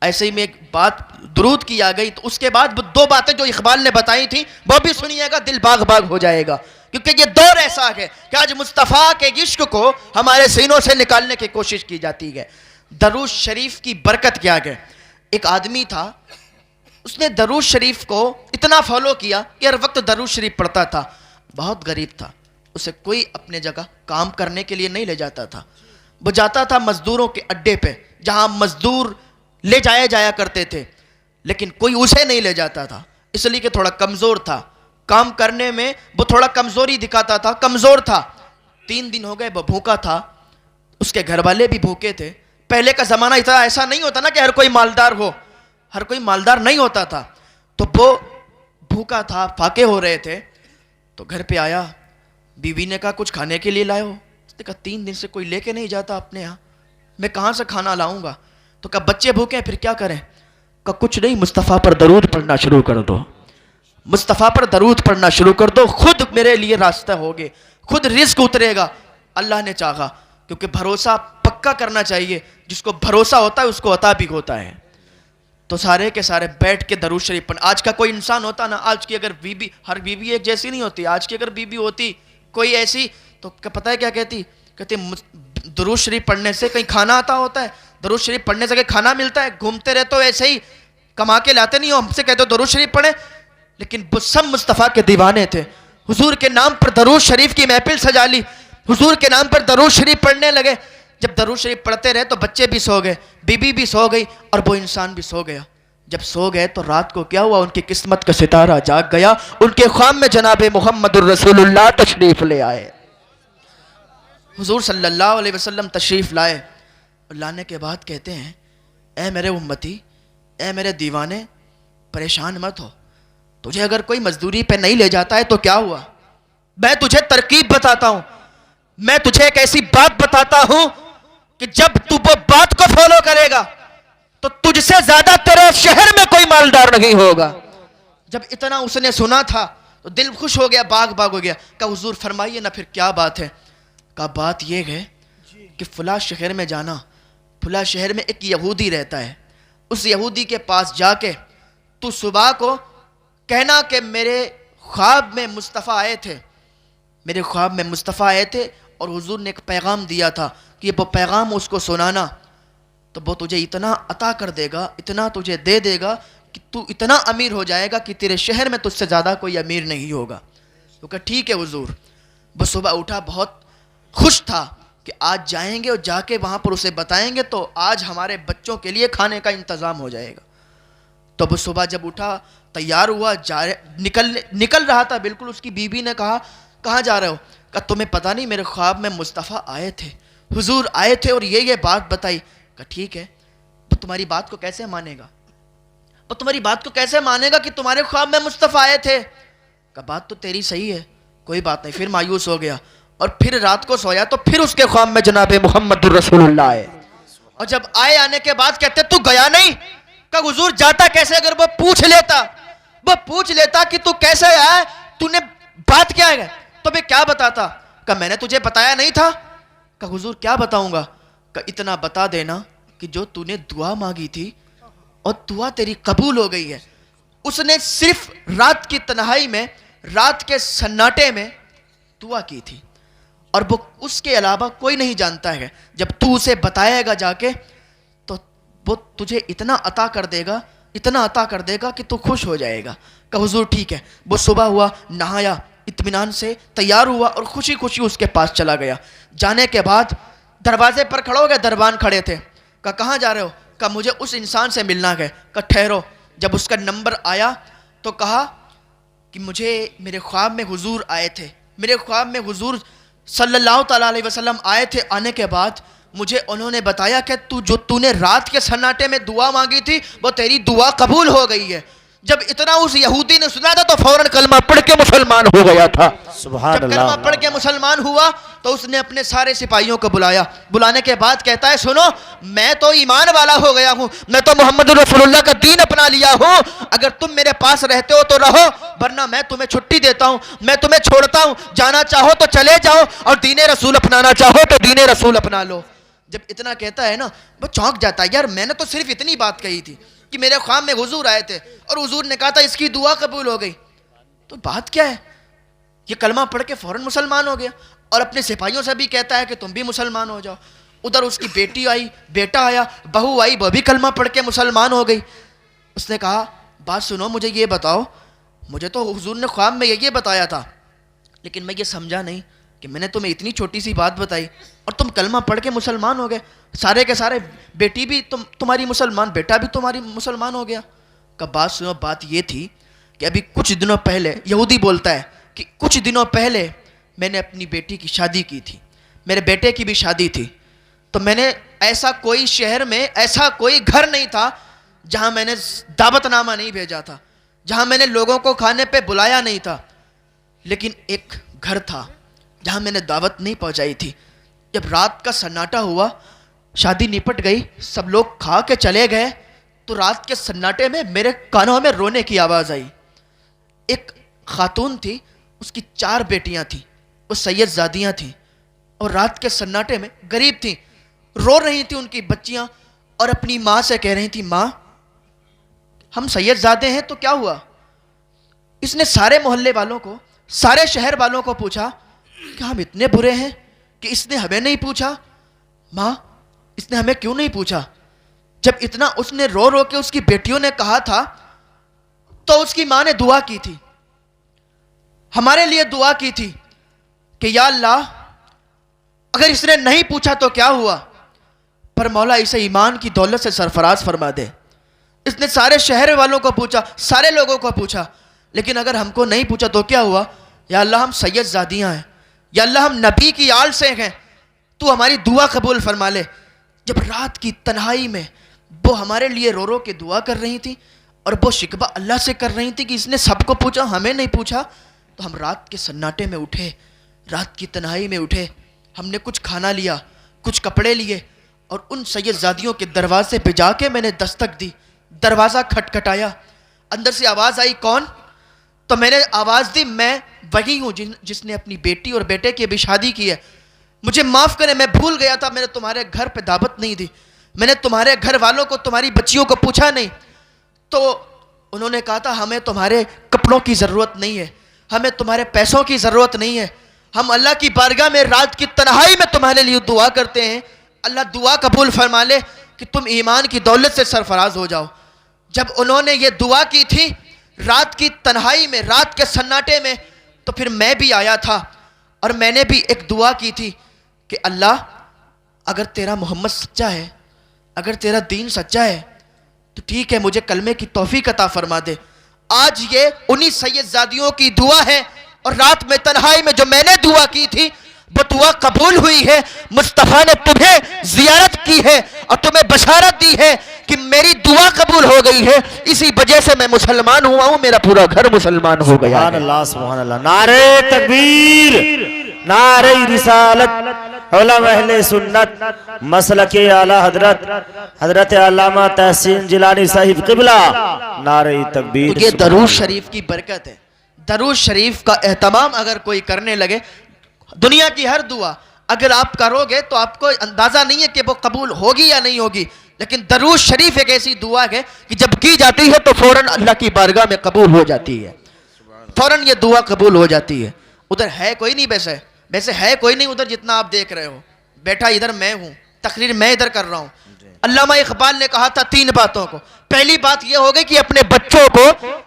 ایسے ہی میں ایک بات درود کی آ گئی، تو اس کے بعد وہ دو باتیں جو اقبال نے بتائی تھیں وہ بھی سنیے گا، دل باغ باغ ہو جائے گا، کیونکہ یہ دور ایسا ہے کہ آج مصطفیٰ کے عشق کو ہمارے سینوں سے نکالنے کی کوشش کی جاتی ہے۔ درود شریف کی برکت کیا ہے؟ ایک آدمی تھا، اس نے درود شریف کو اتنا فالو کیا کہ ہر وقت درود شریف پڑھتا تھا، بہت غریب تھا، اسے کوئی اپنے جگہ کام کرنے کے لیے نہیں لے جاتا تھا، وہ جاتا تھا مزدوروں کے اڈے پہ جہاں مزدور لے جایا کرتے تھے، لیکن کوئی اسے نہیں لے جاتا تھا، اس لیے کہ تھوڑا کمزور تھا، کام کرنے میں وہ تھوڑا کمزوری دکھاتا تھا، کمزور تھا۔ 3 دن ہو گئے وہ بھوکا تھا، اس کے گھر والے بھی بھوکے تھے۔ پہلے کا زمانہ اتنا ایسا نہیں ہوتا نا کہ ہر کوئی مالدار ہو، ہر کوئی مالدار نہیں ہوتا تھا، تو وہ بھوکا تھا، فاقے ہو رہے تھے، تو گھر پہ آیا، بیوی نے کہا کچھ کھانے کے لیے لائے ہو؟ اس نے کہا 3 دن سے کوئی لے کے نہیں جاتا اپنے یہاں، میں کہاں سے کھانا لاؤں گا؟ تو کہا بچے بھوکے ہیں پھر کیا کریں؟ کہا کچھ نہیں، مصطفیٰ پر درود پڑھنا شروع کر دو، مصطفیٰ پر درود پڑھنا شروع کر دو، خود میرے لیے راستہ ہوگے، خود رزق اترے گا، اللہ نے چاہا، کیونکہ بھروسہ پکا کرنا چاہیے، جس کو بھروسہ ہوتا ہے اس کو عطا بھی ہوتا ہے۔ تو سارے کے سارے بیٹھ کے درود شریف پڑھ۔ آج کا کوئی انسان ہوتا نا، آج کی اگر بیوی، ہر بیوی ایک جیسی نہیں ہوتی، آج کی اگر بیوی ہوتی کوئی ایسی تو پتہ ہے کیا کہتی؟ کہتی درود شریف پڑھنے سے کہیں کھانا آتا ہوتا ہے، درود شریف پڑھنے سے کہیں کھانا ملتا ہے، گھومتے رہتے ہو ایسے ہی، کما کے لاتے نہیں ہو، ہم سے کہتے ہو درود شریف پڑھیں۔ لیکن وہ سب مصطفیٰ کے دیوانے تھے، حضور کے نام پر درود شریف کی محفل سجا لی، حضور کے نام پر درود شریف پڑھنے لگے۔ جب درود شریف پڑھتے رہے تو بچے بھی سو گئے، بیوی بھی سو گئی اور وہ انسان بھی سو گیا۔ جب سو گئے تو رات کو کیا ہوا؟ ان کی قسمت کا ستارہ جاگ گیا، ان کے خواب میں جناب محمد الرسول اللہ تشریف لے آئے، حضور صلی اللہ علیہ وسلم تشریف لائے، اور لانے کے بعد کہتے ہیں اے میرے امتی، اے میرے دیوانے، پریشان مت ہو، تجھے اگر کوئی مزدوری پہ نہیں لے جاتا ہے تو کیا ہوا؟ میں تجھے ترکیب بتاتا ہوں، میں تجھے ایک ایسی بات بتاتا ہوں کہ جب تو وہ بات کو فالو کرے گا تو تجھ سے زیادہ تیرے شہر میں کوئی مالدار نہیں ہوگا۔ جب اتنا اس نے سنا تھا تو دل خوش ہو گیا، باغ باغ ہو گیا۔ کہا حضور فرمائیے نا پھر کیا بات ہے؟ کہا بات یہ ہے کہ فلاں شہر میں جانا، فلاں شہر میں ایک یہودی رہتا ہے، اس یہودی کے پاس جا کے تو صبح کو کہنا کہ میرے خواب میں مصطفیٰ آئے تھے، میرے خواب میں مصطفیٰ آئے تھے اور حضور نے ایک پیغام دیا تھا کہ وہ پیغام اس کو سنانا، تو وہ تجھے اتنا عطا کر دے گا، اتنا تجھے دے دے گا کہ تو اتنا امیر ہو جائے گا کہ تیرے شہر میں تجھ سے زیادہ کوئی امیر نہیں ہوگا۔ تو کہا ٹھیک ہے حضور۔ وہ صبح اٹھا بہت خوش تھا کہ آج جائیں گے اور جا کے وہاں پر اسے بتائیں گے تو آج ہمارے بچوں کے لیے کھانے کا انتظام ہو جائے گا. تو وہ صبح جب اٹھا تیار ہوا نکل رہا تھا بالکل. اس کی بیوی نے کہا کہاں جا رہے ہو؟ کہا تمہیں پتہ نہیں میرے خواب میں مصطفیٰ آئے تھے, حضور آئے تھے اور یہ بات بتائی. کہا ٹھیک ہے, تو تمہاری بات کو کیسے مانے گا؟ اور تمہاری بات کو کیسے مانے گا کہ تمہارے خواب میں مصطفیٰ آئے تھے؟ کہا بات تو تیری صحیح ہے, کوئی بات نہیں. پھر مایوس ہو گیا اور پھر رات کو سویا تو پھر اس کے خواب میں جناب محمد الرسول اللہ آئے. اور جب آنے کے بعد کہتے تو گیا نہیں. کہا حضور جاتا کیسے؟ اگر وہ پوچھ لیتا کہ تو کیسے آیا, تو نے بات کیا ہے, تو میں کیا بتاتا؟ کہا میں نے تجھے بتایا نہیں تھا. کہا حضور کیا بتاؤں گا؟ کہا اتنا بتا دینا کہ جو تو نے دعا مانگی تھی اور دعا تیری قبول ہو گئی ہے. اس نے صرف رات کی تنہائی میں, رات کے سناٹے میں دعا کی تھی, اور وہ اس کے علاوہ کوئی نہیں جانتا ہے. جب تو اسے بتائے گا جا کے تو وہ تجھے اتنا عطا کر دے گا کہ تو خوش ہو جائے گا. کہ حضور ٹھیک ہے. وہ صبح ہوا, نہایا, اطمینان سے تیار ہوا اور خوشی خوشی اس کے پاس چلا گیا. جانے کے بعد دروازے پر کھڑا ہو گیا, دربان کھڑے تھے. کہا کہاں جا رہے ہو؟ کہا مجھے اس انسان سے ملنا ہے. کہا ٹھہرو. جب اس کا نمبر آیا تو کہا کہ میرے خواب میں حضور آئے تھے, میرے خواب میں حضور صلی اللہ تعالیٰ علیہ وسلم آئے تھے. آنے کے بعد مجھے انہوں نے بتایا کہ تو نے رات کے سناٹے میں دعا مانگی تھی وہ تیری دعا قبول ہو گئی ہے. جب اتنا اس یہودی نے سنا تھا تو فوراً کلمہ پڑھ کے مسلمان ہو گیا تھا. جب کلمہ پڑھ کے مسلمان ہوا تو اس نے اپنے سارے سپاہیوں کو بلایا. بلانے کے بعد کہتا ہے سنو, میں تو ایمان والا ہو گیا ہوں, میں تو محمد رسول اللہ کا دین اپنا لیا ہوں. اگر تم میرے پاس رہتے ہو تو رہو, ورنہ میں تمہیں چھٹی دیتا ہوں, میں تمہیں چھوڑتا ہوں. جانا چاہو تو چلے جاؤ اور دین رسول اپنانا چاہو تو دین رسول اپنا لو. جب اتنا کہتا ہے نا وہ چونک جاتا ہے, یار میں نے تو صرف اتنی بات کہی تھی کہ میرے خواب میں حضور آئے تھے اور حضور نے کہا تھا اس کی دعا قبول ہو گئی, تو بات کیا ہے؟ یہ کلمہ پڑھ کے فوراً مسلمان ہو گیا اور اپنے سپاہیوں سے بھی کہتا ہے کہ تم بھی مسلمان ہو جاؤ. ادھر اس کی بیٹی آئی, بیٹا آیا, بہو آئی, وہ بھی کلمہ پڑھ کے مسلمان ہو گئی. اس نے کہا بات سنو, مجھے یہ بتاؤ, مجھے تو حضور نے خواب میں یہ بتایا تھا لیکن میں یہ سمجھا نہیں کہ میں نے تمہیں اتنی چھوٹی سی بات بتائی اور تم کلمہ پڑھ کے مسلمان ہو گئے. سارے کے سارے, بیٹی بھی تمہاری مسلمان, بیٹا بھی تمہاری مسلمان ہو گیا. کہ بات سنو, بات یہ تھی کہ ابھی کچھ دنوں پہلے, یہودی بولتا ہے کہ کچھ دنوں پہلے میں نے اپنی بیٹی کی شادی کی تھی, میرے بیٹے کی بھی شادی تھی. تو میں نے ایسا کوئی شہر میں ایسا کوئی گھر نہیں تھا جہاں میں نے دعوت نامہ نہیں بھیجا تھا, جہاں میں نے لوگوں کو کھانے پہ بلایا نہیں تھا. لیکن ایک گھر تھا جہاں میں نے دعوت نہیں پہنچائی تھی. جب رات کا سناٹا ہوا, شادی نپٹ گئی, سب لوگ کھا کے چلے گئے, تو رات کے سناٹے میں میرے کانوں میں رونے کی آواز آئی. ایک خاتون تھی, اس کی 4 بیٹیاں تھیں, وہ سید زادیاں تھیں اور رات کے سناٹے میں غریب تھیں, رو رہی تھیں ان کی بچیاں اور اپنی ماں سے کہہ رہی تھیں ماں ہم سید زادے ہیں تو کیا ہوا؟ اس نے سارے محلے والوں کو, سارے شہر والوں کو پوچھا کہ ہم اتنے برے ہیں کہ اس نے ہمیں نہیں پوچھا. ماں اس نے ہمیں کیوں نہیں پوچھا؟ جب اتنا اس نے رو رو کے اس کی بیٹیوں نے کہا تھا تو اس کی ماں نے دعا کی تھی, ہمارے لیے دعا کی تھی کہ یا اللہ اگر اس نے نہیں پوچھا تو کیا ہوا, پر مولا اسے ایمان کی دولت سے سرفراز فرما دے. اس نے سارے شہر والوں کو پوچھا, سارے لوگوں کو پوچھا, لیکن اگر ہم کو نہیں پوچھا تو کیا ہوا؟ یا اللہ ہم سید زادیاں ہیں, یا اللہ ہم نبی کی آل سے ہیں, تو ہماری دعا قبول فرما لے. جب رات کی تنہائی میں وہ ہمارے لیے رو رو کے دعا کر رہی تھی اور وہ شکوہ اللہ سے کر رہی تھی کہ اس نے سب کو پوچھا ہمیں نہیں پوچھا, تو ہم رات کے سناٹے میں اٹھے, رات کی تنہائی میں اٹھے, ہم نے کچھ کھانا لیا, کچھ کپڑے لیے اور ان سید زادیوں کے دروازے پہ جا کے میں نے دستک دی. دروازہ کھٹکھٹایا, اندر سے آواز آئی کون؟ تو میں نے آواز دی میں وہی ہوں جس نے اپنی بیٹی اور بیٹے کی بھی شادی کی ہے, مجھے معاف کریں میں بھول گیا تھا, میں نے تمہارے گھر پہ دعوت نہیں دی, میں نے تمہارے گھر والوں کو تمہاری بچیوں کو پوچھا نہیں. تو انہوں نے کہا تھا ہمیں تمہارے کپڑوں کی ضرورت نہیں ہے, ہمیں تمہارے پیسوں کی ضرورت نہیں ہے, ہم اللہ کی بارگاہ میں رات کی تنہائی میں تمہارے لیے دعا کرتے ہیں, اللہ دعا قبول فرما لے کہ تم ایمان کی دولت سے سرفراز ہو جاؤ. جب انہوں نے یہ دعا کی تھی رات کی تنہائی میں, رات کے سناٹے میں, تو پھر میں بھی آیا تھا اور میں نے بھی ایک دعا کی تھی کہ اللہ اگر تیرا محمد سچا ہے، اگر تیرا دین سچا ہے تو ٹھیک ہے، مجھے کلمے کی توفیق عطا فرما دے۔ آج یہ انہی سید زادیوں کی دعا ہے، اور رات میں تنہائی میں جو میں نے دعا کی تھی وہ دعا قبول ہوئی ہے۔ مصطفیٰ نے تمہیں زیارت کی ہے اور تمہیں بشارت دی ہے کہ میری دعا قبول ہو گئی ہے، اسی وجہ سے میں مسلمان ہوا ہوں، میرا پورا گھر مسلمان ہو گیا سبحان ہے۔ اللہ سبحان اللہ، نعرہ تکبیر، نعرہ رسالت، علماء اہل سنت، مسلک اعلی حضرت حضرت علامہ تحسین جیلانی صاحب قبلہ، نعرہ تکبیر۔ تو یہ درود شریف کی برکت ہے۔ درود شریف کا اہتمام اگر کوئی کرنے لگے، دنیا کی ہر دعا اگر آپ کرو گے تو آپ کو اندازہ نہیں ہے کہ وہ قبول ہوگی یا نہیں ہوگی، لیکن درود شریف ایک ایسی دعا ہے کہ جب کی جاتی ہے تو فوراً اللہ کی بارگاہ میں قبول ہو جاتی ہے، فوراً یہ دعا قبول ہو جاتی ہے۔ ادھر ہے کوئی نہیں، ویسے ہے کوئی نہیں ادھر جتنا آپ دیکھ رہے ہو، بیٹھا ادھر میں ہوں، تقریر میں ادھر کر رہا ہوں۔ علامہ اقبال نے کہا تھا 3 باتوں کو، پہلی بات یہ ہوگی کہ اپنے بچوں کو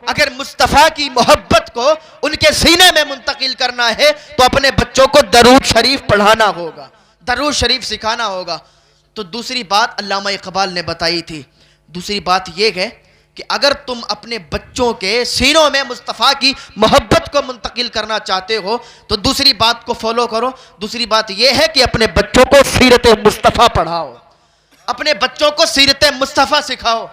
اگر مصطفیٰ کی محبت کو ان کے سینے میں منتقل کرنا ہے تو اپنے بچوں کو درود شریف پڑھانا ہوگا، درود شریف سکھانا ہوگا۔ تو دوسری بات علامہ اقبال نے بتائی تھی، دوسری بات یہ ہے کہ اگر تم اپنے بچوں کے سینوں میں مصطفیٰ کی محبت کو منتقل کرنا چاہتے ہو تو دوسری بات کو فالو کرو۔ دوسری بات یہ ہے کہ اپنے بچوں کو سیرت مصطفیٰ پڑھاؤ، اپنے بچوں کو سیرت مصطفیٰ سکھاؤ۔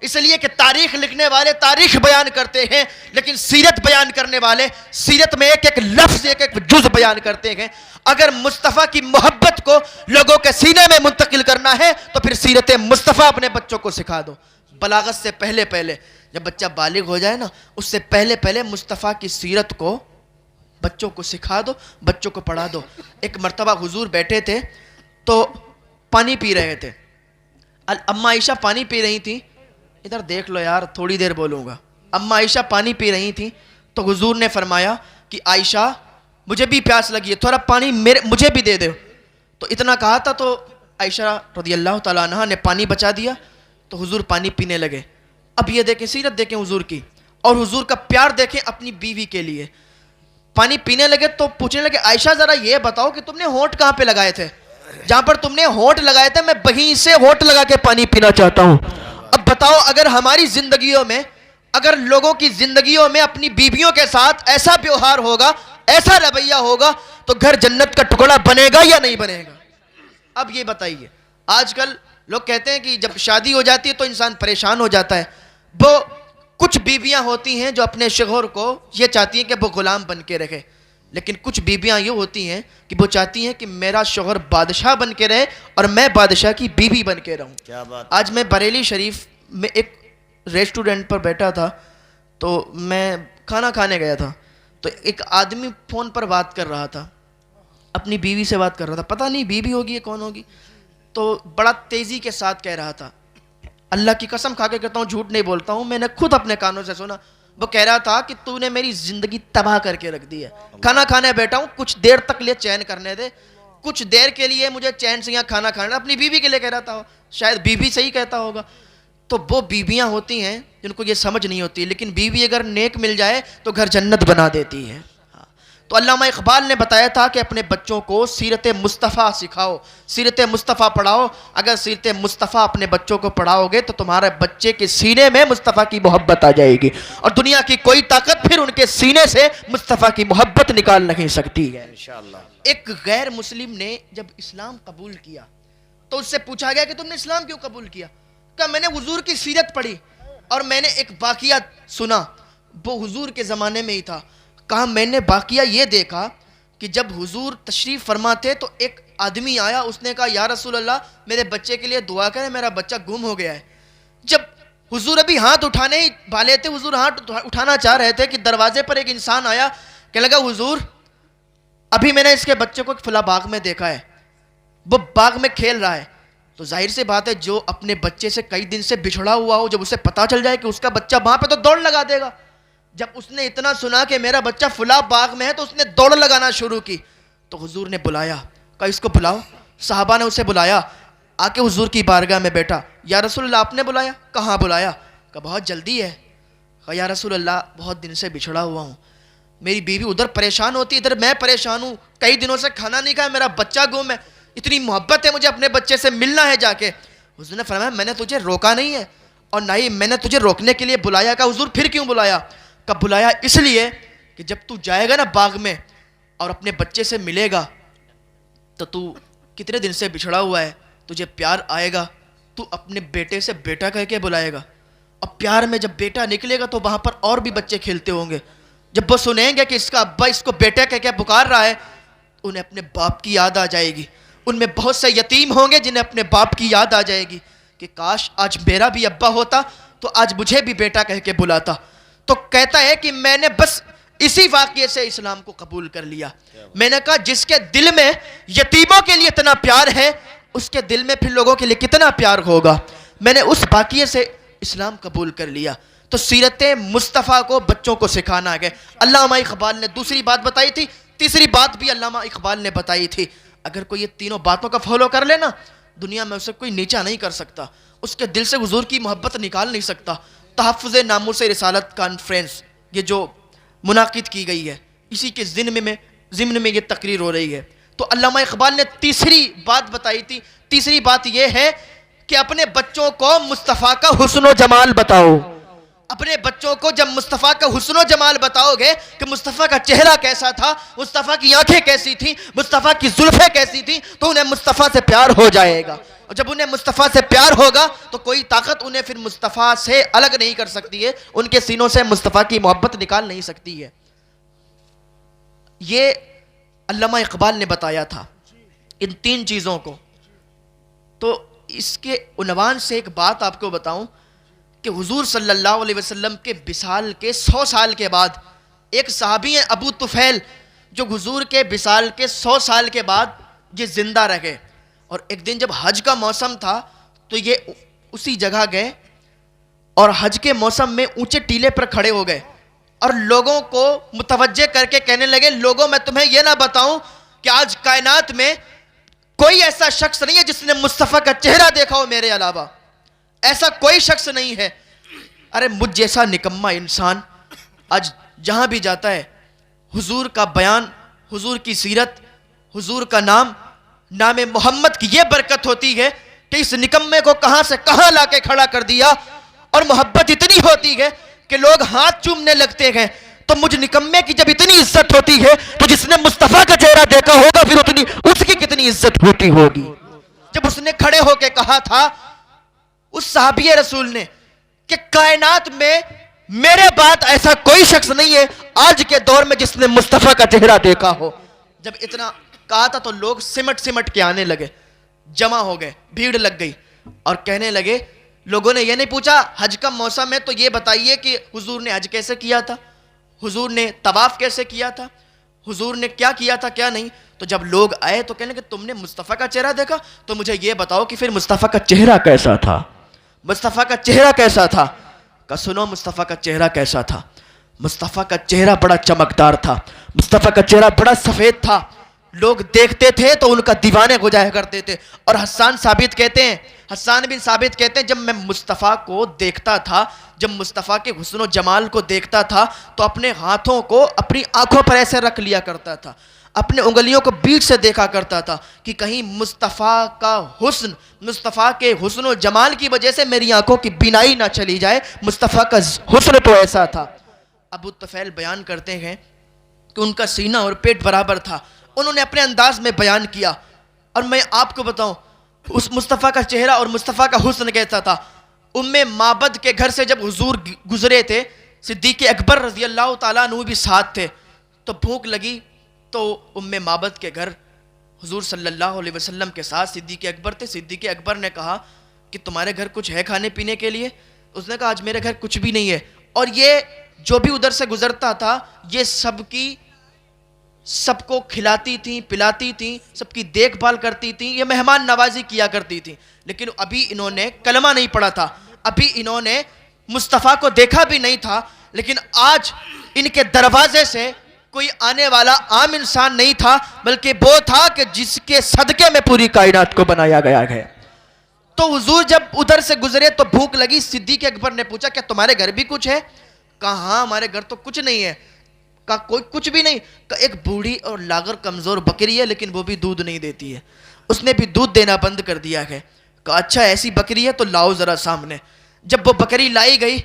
اس لیے کہ تاریخ لکھنے والے تاریخ بیان کرتے ہیں، لیکن سیرت بیان کرنے والے سیرت میں ایک ایک لفظ، ایک ایک جز بیان کرتے ہیں۔ اگر مصطفیٰ کی محبت کو لوگوں کے سینے میں منتقل کرنا ہے تو پھر سیرت مصطفیٰ اپنے بچوں کو سکھا دو۔ بلاغت سے پہلے جب بچہ بالغ ہو جائے نا، اس سے پہلے مصطفیٰ کی سیرت کو بچوں کو سکھا دو، بچوں کو پڑھا دو۔ ایک مرتبہ حضور بیٹھے تھے تو پانی پی رہے تھے، اماں عائشہ پانی پی رہی تھی، ادھر دیکھ لو یار تھوڑی دیر بولوں گا۔ اماں عائشہ پانی پی رہی تھی تو حضور نے فرمایا کہ عائشہ مجھے بھی پیاس لگی ہے، تھوڑا پانی مجھے بھی دے دو۔ تو اتنا کہا تھا تو عائشہ رضی اللہ تعالیٰ عنہ نے پانی بچا دیا تو حضور پانی پینے لگے۔ اب یہ دیکھیں سیرت دیکھیں حضور کی، اور حضور کا پیار دیکھیں اپنی بیوی کے لیے۔ پانی پینے لگے تو پوچھنے لگے عائشہ ذرا یہ بتاؤ کہ تم نے ہونٹ کہاں پہ لگائے تھے؟ جہاں پر تم نے ہونٹ لگائے تھے میں وہیں سے ہونٹ لگا کے پانی پینا چاہتا ہوں۔ اب بتاؤ اگر ہماری زندگیوں میں، اگر لوگوں کی زندگیوں میں اپنی بیویوں کے ساتھ ایسا ویوہار ہوگا، ایسا رویہ ہوگا تو گھر جنت کا ٹکڑا بنے گا یا نہیں بنے گا؟ اب یہ بتائیے، آج کل لوگ کہتے ہیں کہ جب شادی ہو جاتی ہے تو انسان پریشان ہو جاتا ہے۔ وہ کچھ بیویاں ہوتی ہیں جو اپنے شوہر کو یہ چاہتی ہیں کہ وہ غلام بن کے رکھے، لیکن کچھ بیویاں یہ ہوتی ہیں کہ وہ چاہتی ہیں کہ میرا شوہر بادشاہ بن کے رہے اور میں بادشاہ کی بیوی بن کے رہوں۔ کیا بات۔ آج میں بریلی شریف میں ایک ریسٹورنٹ پر بیٹھا تھا تو میں کھانا کھانے گیا تھا، تو ایک آدمی فون پر بات کر رہا تھا، اپنی بیوی سے بات کر رہا تھا، پتہ نہیں بیوی ہوگی یا کون ہوگی، تو بڑا تیزی کے ساتھ کہہ رہا تھا، اللہ کی قسم کھا کے کہتا ہوں جھوٹ نہیں بولتا ہوں، میں نے خود اپنے کانوں سے سنا۔ وہ کہہ رہا تھا کہ تو نے میری زندگی تباہ کر کے رکھ دی ہے، کھانا کھانے بیٹھا ہوں کچھ دیر تک لیے چین کرنے دے، کچھ دیر کے لیے مجھے چین سے یہاں کھانا کھانا، اپنی بیوی کے لیے کہہ رہا تھا، شاید بیوی سے ہی کہتا ہوگا۔ تو وہ بیویاں ہوتی ہیں جن کو یہ سمجھ نہیں ہوتی، لیکن بیوی اگر نیک مل جائے تو گھر جنت بنا دیتی ہے۔ تو علامہ اقبال نے بتایا تھا کہ اپنے بچوں کو سیرت مصطفیٰ سکھاؤ، سیرت مصطفیٰ پڑھاؤ۔ اگر سیرت مصطفیٰ اپنے بچوں کو پڑھاؤ گے تو تمہارے بچے کے سینے میں مصطفیٰ کی محبت آ جائے گی، اور دنیا کی کوئی طاقت پھر ان کے سینے سے مصطفیٰ کی محبت نکال نہیں سکتی ہے۔ انشاءاللہ۔ ایک غیر مسلم نے جب اسلام قبول کیا تو اس سے پوچھا گیا کہ تم نے اسلام کیوں قبول کیا؟ کہا میں نے حضور کی سیرت پڑھی اور میں نے ایک واقعہ سنا، وہ حضور کے زمانے میں ہی تھا۔ کہا میں نے واقعہ یہ دیکھا کہ جب حضور تشریف فرما تھے تو ایک آدمی آیا، اس نے کہا یا رسول اللہ میرے بچے کے لیے دعا کریں، میرا بچہ گم ہو گیا ہے۔ جب حضور ابھی ہاتھ اٹھانے ہی والے تھے، حضور ہاتھ اٹھانا چاہ رہے تھے کہ دروازے پر ایک انسان آیا، کہنے لگا حضور ابھی میں نے اس کے بچے کو فلاں باغ میں دیکھا ہے، وہ باغ میں کھیل رہا ہے۔ تو ظاہر سی بات ہے جو اپنے بچے سے کئی دن سے بچھڑا ہوا ہو، جب اسے پتا چل جائے کہ اس کا بچہ وہاں پہ تو دوڑ لگا دے گا۔ جب اس نے اتنا سنا کہ میرا بچہ فلاں باغ میں ہے تو اس نے دوڑ لگانا شروع کی۔ تو حضور نے بلایا، کہا اس کو بلاؤ۔ صحابہ نے اسے بلایا، آ کے حضور کی بارگاہ میں بیٹھا۔ یا رسول اللہ آپ نے بلایا؟ کہاں بلایا؟ کہا بہت جلدی ہے۔ کہا یا رسول اللہ بہت دن سے بچھڑا ہوا ہوں، میری بیوی ادھر پریشان ہوتی, ادھر میں پریشان ہوں, کئی دنوں سے کھانا نہیں کھایا, میرا بچہ گم ہے, اتنی محبت ہے مجھے اپنے بچے سے ملنا ہے جا کے. حضور نے فرمایا میں نے تجھے روکا نہیں ہے اور نہ ہی میں نے تجھے روکنے کے لیے بلایا. کہا حضور پھر کیوں بلایا؟ کہا بلایا اس لیے کہ جب تو جائے گا نا باغ میں اور اپنے بچے سے ملے گا تو کتنے دن سے بچھڑا ہوا ہے, تجھے پیار آئے گا, تو اپنے بیٹے سے بیٹا کہہ کے بلائے گا, اور پیار میں جب بیٹا نکلے گا تو وہاں پر اور بھی بچے کھیلتے ہوں گے. جب وہ سنیں گے کہ اس کا ابا اس کو بیٹا کہہ کے پکار رہا ہے, انہیں اپنے باپ کی یاد آ جائے گی. ان میں بہت سے یتیم ہوں گے جنہیں اپنے باپ کی یاد آ جائے گی کہ کاش آج میرا بھی ابا ہوتا تو آج مجھے بھی بیٹا کہہ کے بلاتا. تو کہتا ہے کہ میں نے بس اسی واقعے سے اسلام کو قبول کر لیا. میں نے کہا جس کے دل میں یتیموں کے لیے اتنا پیار ہے اس کے دل میں پھر لوگوں کے لیے کتنا پیار ہوگا. میں نے اس واقعے سے اسلام قبول کر لیا. تو سیرت مصطفیٰ کو بچوں کو سکھانا ہے. علامہ اقبال نے دوسری بات بتائی تھی, تیسری بات بھی علامہ اقبال نے بتائی تھی. اگر کوئی یہ تینوں باتوں کا فالو کر لینا دنیا میں اسے کوئی نیچا نہیں کر سکتا, اس کے دل سے حضور کی محبت نکال نہیں سکتا. تحفظ ناموس رسالت کانفرنس یہ جو منعقد کی گئی ہے اسی کے ضمن میں یہ تقریر ہو رہی ہے. تو علامہ اقبال نے تیسری بات بتائی تھی. تیسری بات یہ ہے کہ اپنے بچوں کو مصطفیٰ کا حسن و جمال بتاؤ. اپنے بچوں کو جب مصطفیٰ کا حسن و جمال بتاؤ گے کہ مصطفیٰ کا چہرہ کیسا تھا, مصطفیٰ کی آنکھیں کیسی تھیں, مصطفیٰ کی زلفیں کیسی تھیں, تو انہیں مصطفیٰ سے پیار ہو جائے گا. اور جب انہیں مصطفیٰ سے پیار ہوگا تو کوئی طاقت انہیں پھر مصطفیٰ سے الگ نہیں کر سکتی ہے, ان کے سینوں سے مصطفیٰ کی محبت نکال نہیں سکتی ہے. یہ علامہ اقبال نے بتایا تھا ان تین چیزوں کو. تو اس کے عنوان سے ایک بات آپ کو بتاؤں کہ حضور صلی اللہ علیہ وسلم کے وصال کے 100 سال کے بعد ایک صحابی ہیں ابو طفیل, جو حضور کے وصال کے 100 سال کے بعد یہ زندہ رہے. اور ایک دن جب حج کا موسم تھا تو یہ اسی جگہ گئے اور حج کے موسم میں اونچے ٹیلے پر کھڑے ہو گئے اور لوگوں کو متوجہ کر کے کہنے لگے, لوگوں میں تمہیں یہ نہ بتاؤں کہ آج کائنات میں کوئی ایسا شخص نہیں ہے جس نے مصطفیٰ کا چہرہ دیکھا ہو میرے علاوہ, ایسا کوئی شخص نہیں ہے. ارے مجھ جیسا نکما انسان آج جہاں بھی جاتا ہے حضور کا بیان, حضور کی سیرت, حضور کا نام محمد کی یہ برکت ہوتی ہے کہ اس نکمے کو کہاں سے کہاں لا کے کھڑا کر دیا. اور محبت اتنی ہوتی ہے کہ لوگ ہاتھ چومنے لگتے ہیں. تو مجھ نکمے کی جب اتنی عزت ہوتی ہے تو جس نے مصطفیٰ کا چہرہ دیکھا ہوگا پھر اتنی اس کی کتنی عزت ہوتی ہوگی. جب اس نے کھڑے ہو کے کہا تھا اس صحابی رسول نے کہ کائنات میں میرے بعد ایسا کوئی شخص نہیں ہے آج کے دور میں جس نے مصطفیٰ کا چہرہ دیکھا ہو. جب اتنا کہا تھا تو لوگ سمٹ کے آنے لگے, جمع ہو گئے, بھیڑ لگ گئی اور کہنے لگے, لوگوں نے یہ نہیں پوچھا حج کا موسم ہے تو یہ بتائیے کہ حضور نے حج کیسے کیا تھا, حضور نے طواف کیسے کیا تھا, حضور نے کیا کیا تھا کیا نہیں. تو جب لوگ آئے تو کہنے لگے تم نے مصطفیٰ کا چہرہ دیکھا تو مجھے یہ بتاؤ کہ پھر مصطفیٰ کا چہرہ کیسا تھا, مصطفیٰ کا چہرہ کیسا تھا. کہ سنو مصطفیٰ کا چہرہ کیسا تھا. مصطفیٰ کا چہرہ بڑا چمکدار تھا, مصطفیٰ کا چہرہ بڑا سفید تھا, لوگ دیکھتے تھے تو ان کا دیوانے ہو جایا کرتے تھے. اور حسان بن ثابت کہتے ہیں جب میں مصطفیٰ کو دیکھتا تھا, جب مصطفیٰ کے حسن و جمال کو دیکھتا تھا تو اپنے ہاتھوں کو اپنی آنکھوں پر ایسے رکھ لیا کرتا تھا, اپنے انگلیوں کو بیچ سے دیکھا کرتا تھا کہ کہیں مصطفیٰ کا حسن, مصطفیٰ کے حسن و جمال کی وجہ سے میری آنکھوں کی بینائی نہ چلی جائے. مصطفیٰ کا حسن تو ایسا تھا. ابو طفیل بیان کرتے ہیں کہ ان کا سینہ اور پیٹ برابر تھا. انہوں نے اپنے انداز میں بیان کیا. اور میں آپ کو بتاؤں اس مصطفیٰ کا چہرہ اور مصطفیٰ کا حسن کیسا تھا. معبد کے گھر سے جب حضور گزرے تھے, صدیق اکبر رضی اللہ تعالیٰ عنہ بھی ساتھ تھے, تو بھوک لگی تو معبد کے گھر حضور صلی اللہ علیہ وسلم کے ساتھ صدیق اکبر تھے. صدیق اکبر نے کہا کہ تمہارے گھر کچھ ہے کھانے پینے کے لیے؟ اس نے کہا آج میرے گھر کچھ بھی نہیں ہے. اور یہ جو بھی ادھر سے گزرتا تھا یہ سب کو کھلاتی تھیں, پلاتی تھیں, سب کی دیکھ بھال کرتی تھیں, یہ مہمان نوازی کیا کرتی تھیں. لیکن ابھی انہوں نے کلمہ نہیں پڑھا تھا, ابھی انہوں نے مصطفیٰ کو دیکھا بھی نہیں تھا. لیکن آج ان کے دروازے سے کوئی آنے والا عام انسان نہیں تھا, بلکہ وہ تھا کہ جس کے صدقے میں پوری کائنات کو بنایا گیا ہے. تو حضور جب ادھر سے گزرے تو بھوک لگی. صدیق اکبر نے پوچھا کیا تمہارے گھر بھی کچھ ہے؟ کہا ہاں ہمارے گھر تو کچھ نہیں ہے. کہا کوئی کچھ بھی نہیں. کہا ایک بوڑھی اور لاغر کمزور بکری ہے لیکن وہ بھی دودھ نہیں دیتی ہے, اس نے بھی دودھ دینا بند کر دیا ہے. کہا اچھا ایسی بکری ہے تو لاؤ ذرا سامنے. جب وہ بکری لائی گئی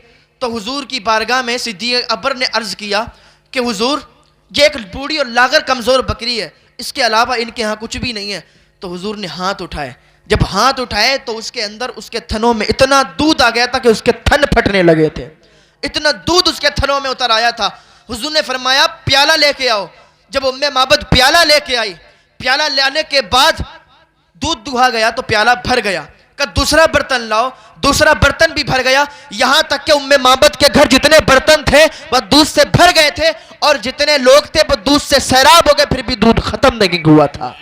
تو حضور کی بارگاہ میں صدیق اکبر نے عرض کیا کہ حضور یہ ایک بوڑھی اور لاغر کمزور بکری ہے, اس کے علاوہ ان کے ہاں کچھ بھی نہیں ہے. تو حضور نے ہاتھ اٹھائے, جب ہاتھ اٹھائے تو اس کے اندر اس کے تھنوں میں اتنا دودھ آ گیا تھا کہ اس کے تھن پھٹنے لگے تھے, اتنا دودھ اس کے تھنوں میں اتر آیا تھا. حضور نے فرمایا پیالہ لے کے آؤ. جب ام معبد پیالہ لے کے آئی, پیالہ لانے کے بعد دودھ دہا گیا تو پیالہ بھر گیا. کہ دوسرا برتن لاؤ, دوسرا برتن بھی بھر گیا, یہاں تک کہ ام معبد کے گھر جتنے برتن تھے وہ دودھ سے بھر گئے تھے اور جتنے لوگ تھے وہ دودھ سے سیراب ہو گئے, پھر بھی دودھ ختم نہیں ہوا تھا.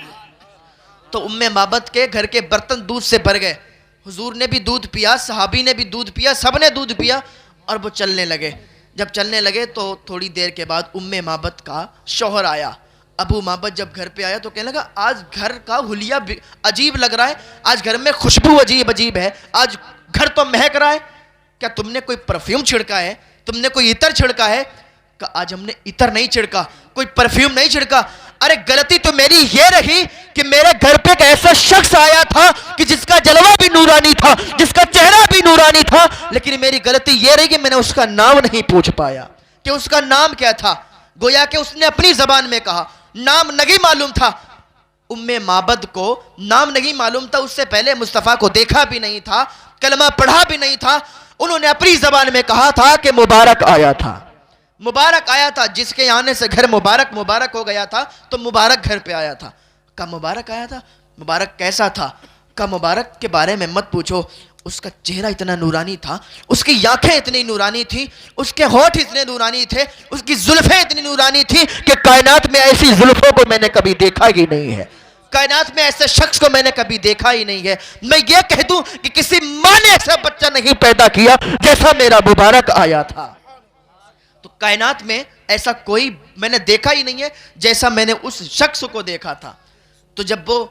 تو ام معبد کے گھر کے برتن دودھ سے بھر گئے. حضور نے بھی دودھ پیا, صحابی نے بھی دودھ پیا, سب نے دودھ پیا اور وہ چلنے لگے. جب چلنے لگے تو تھوڑی دیر کے بعد ام معبد کا شوہر آیا. ابو معبد جب گھر پہ آیا تو کہنے لگا آج گھر کا حلیہ عجیب لگ رہا ہے, آج گھر میں خوشبو عجیب ہے, آج گھر تو مہک رہا ہے, کیا تم نے کوئی پرفیوم چھڑکا ہے, تم نے کوئی عطر چھڑکا ہے؟ کہ آج ہم نے عطر نہیں چھڑکا, کوئی پرفیوم نہیں چھڑکا. ارے غلطی تو میری یہ رہی کہ میرے گھر پہ ایک ایسا شخص آیا تھا کہ جس کا جلوہ بھی نورانی تھا, جس کا چہرہ بھی نورانی تھا, لیکن میری غلطی یہ رہی کہ میں نے اس کا نام نہیں پوچھ پایا کہ اس کا نام کیا تھا. گویا کہ اس نے اپنی زبان میں کہا, نام نہیں معلوم تھا. ام معبد کو نام نہیں معلوم تھا, اس سے پہلے مصطفیٰ کو دیکھا بھی نہیں تھا, کلمہ پڑھا بھی نہیں تھا. انہوں نے اپنی زبان میں کہا تھا کہ مبارک آیا تھا, مبارک آیا تھا. جس کے آنے سے گھر مبارک ہو گیا تھا تو مبارک گھر پہ آیا تھا. کہا مبارک آیا تھا, مبارک کیسا تھا؟ کہا مبارک کے بارے میں مت پوچھو, اس کا چہرہ اتنا نورانی تھا, اس کی آنکھیں اتنی نورانی تھی, اس کے ہونٹ اتنے نورانی تھے, اس کی زلفیں اتنی نورانی تھی کہ کائنات میں ایسی زلفوں کو میں نے کبھی دیکھا ہی نہیں ہے, کائنات میں ایسے شخص کو میں نے کبھی دیکھا ہی نہیں ہے. میں یہ کہہ دوں کہ کسی ماں نے ایسا بچہ نہیں پیدا کیا جیسا میرا مبارک آیا تھا. تو کائنات میں ایسا کوئی میں نے دیکھا ہی نہیں ہے جیسا میں نے اس شخص کو دیکھا تھا. تو جب وہ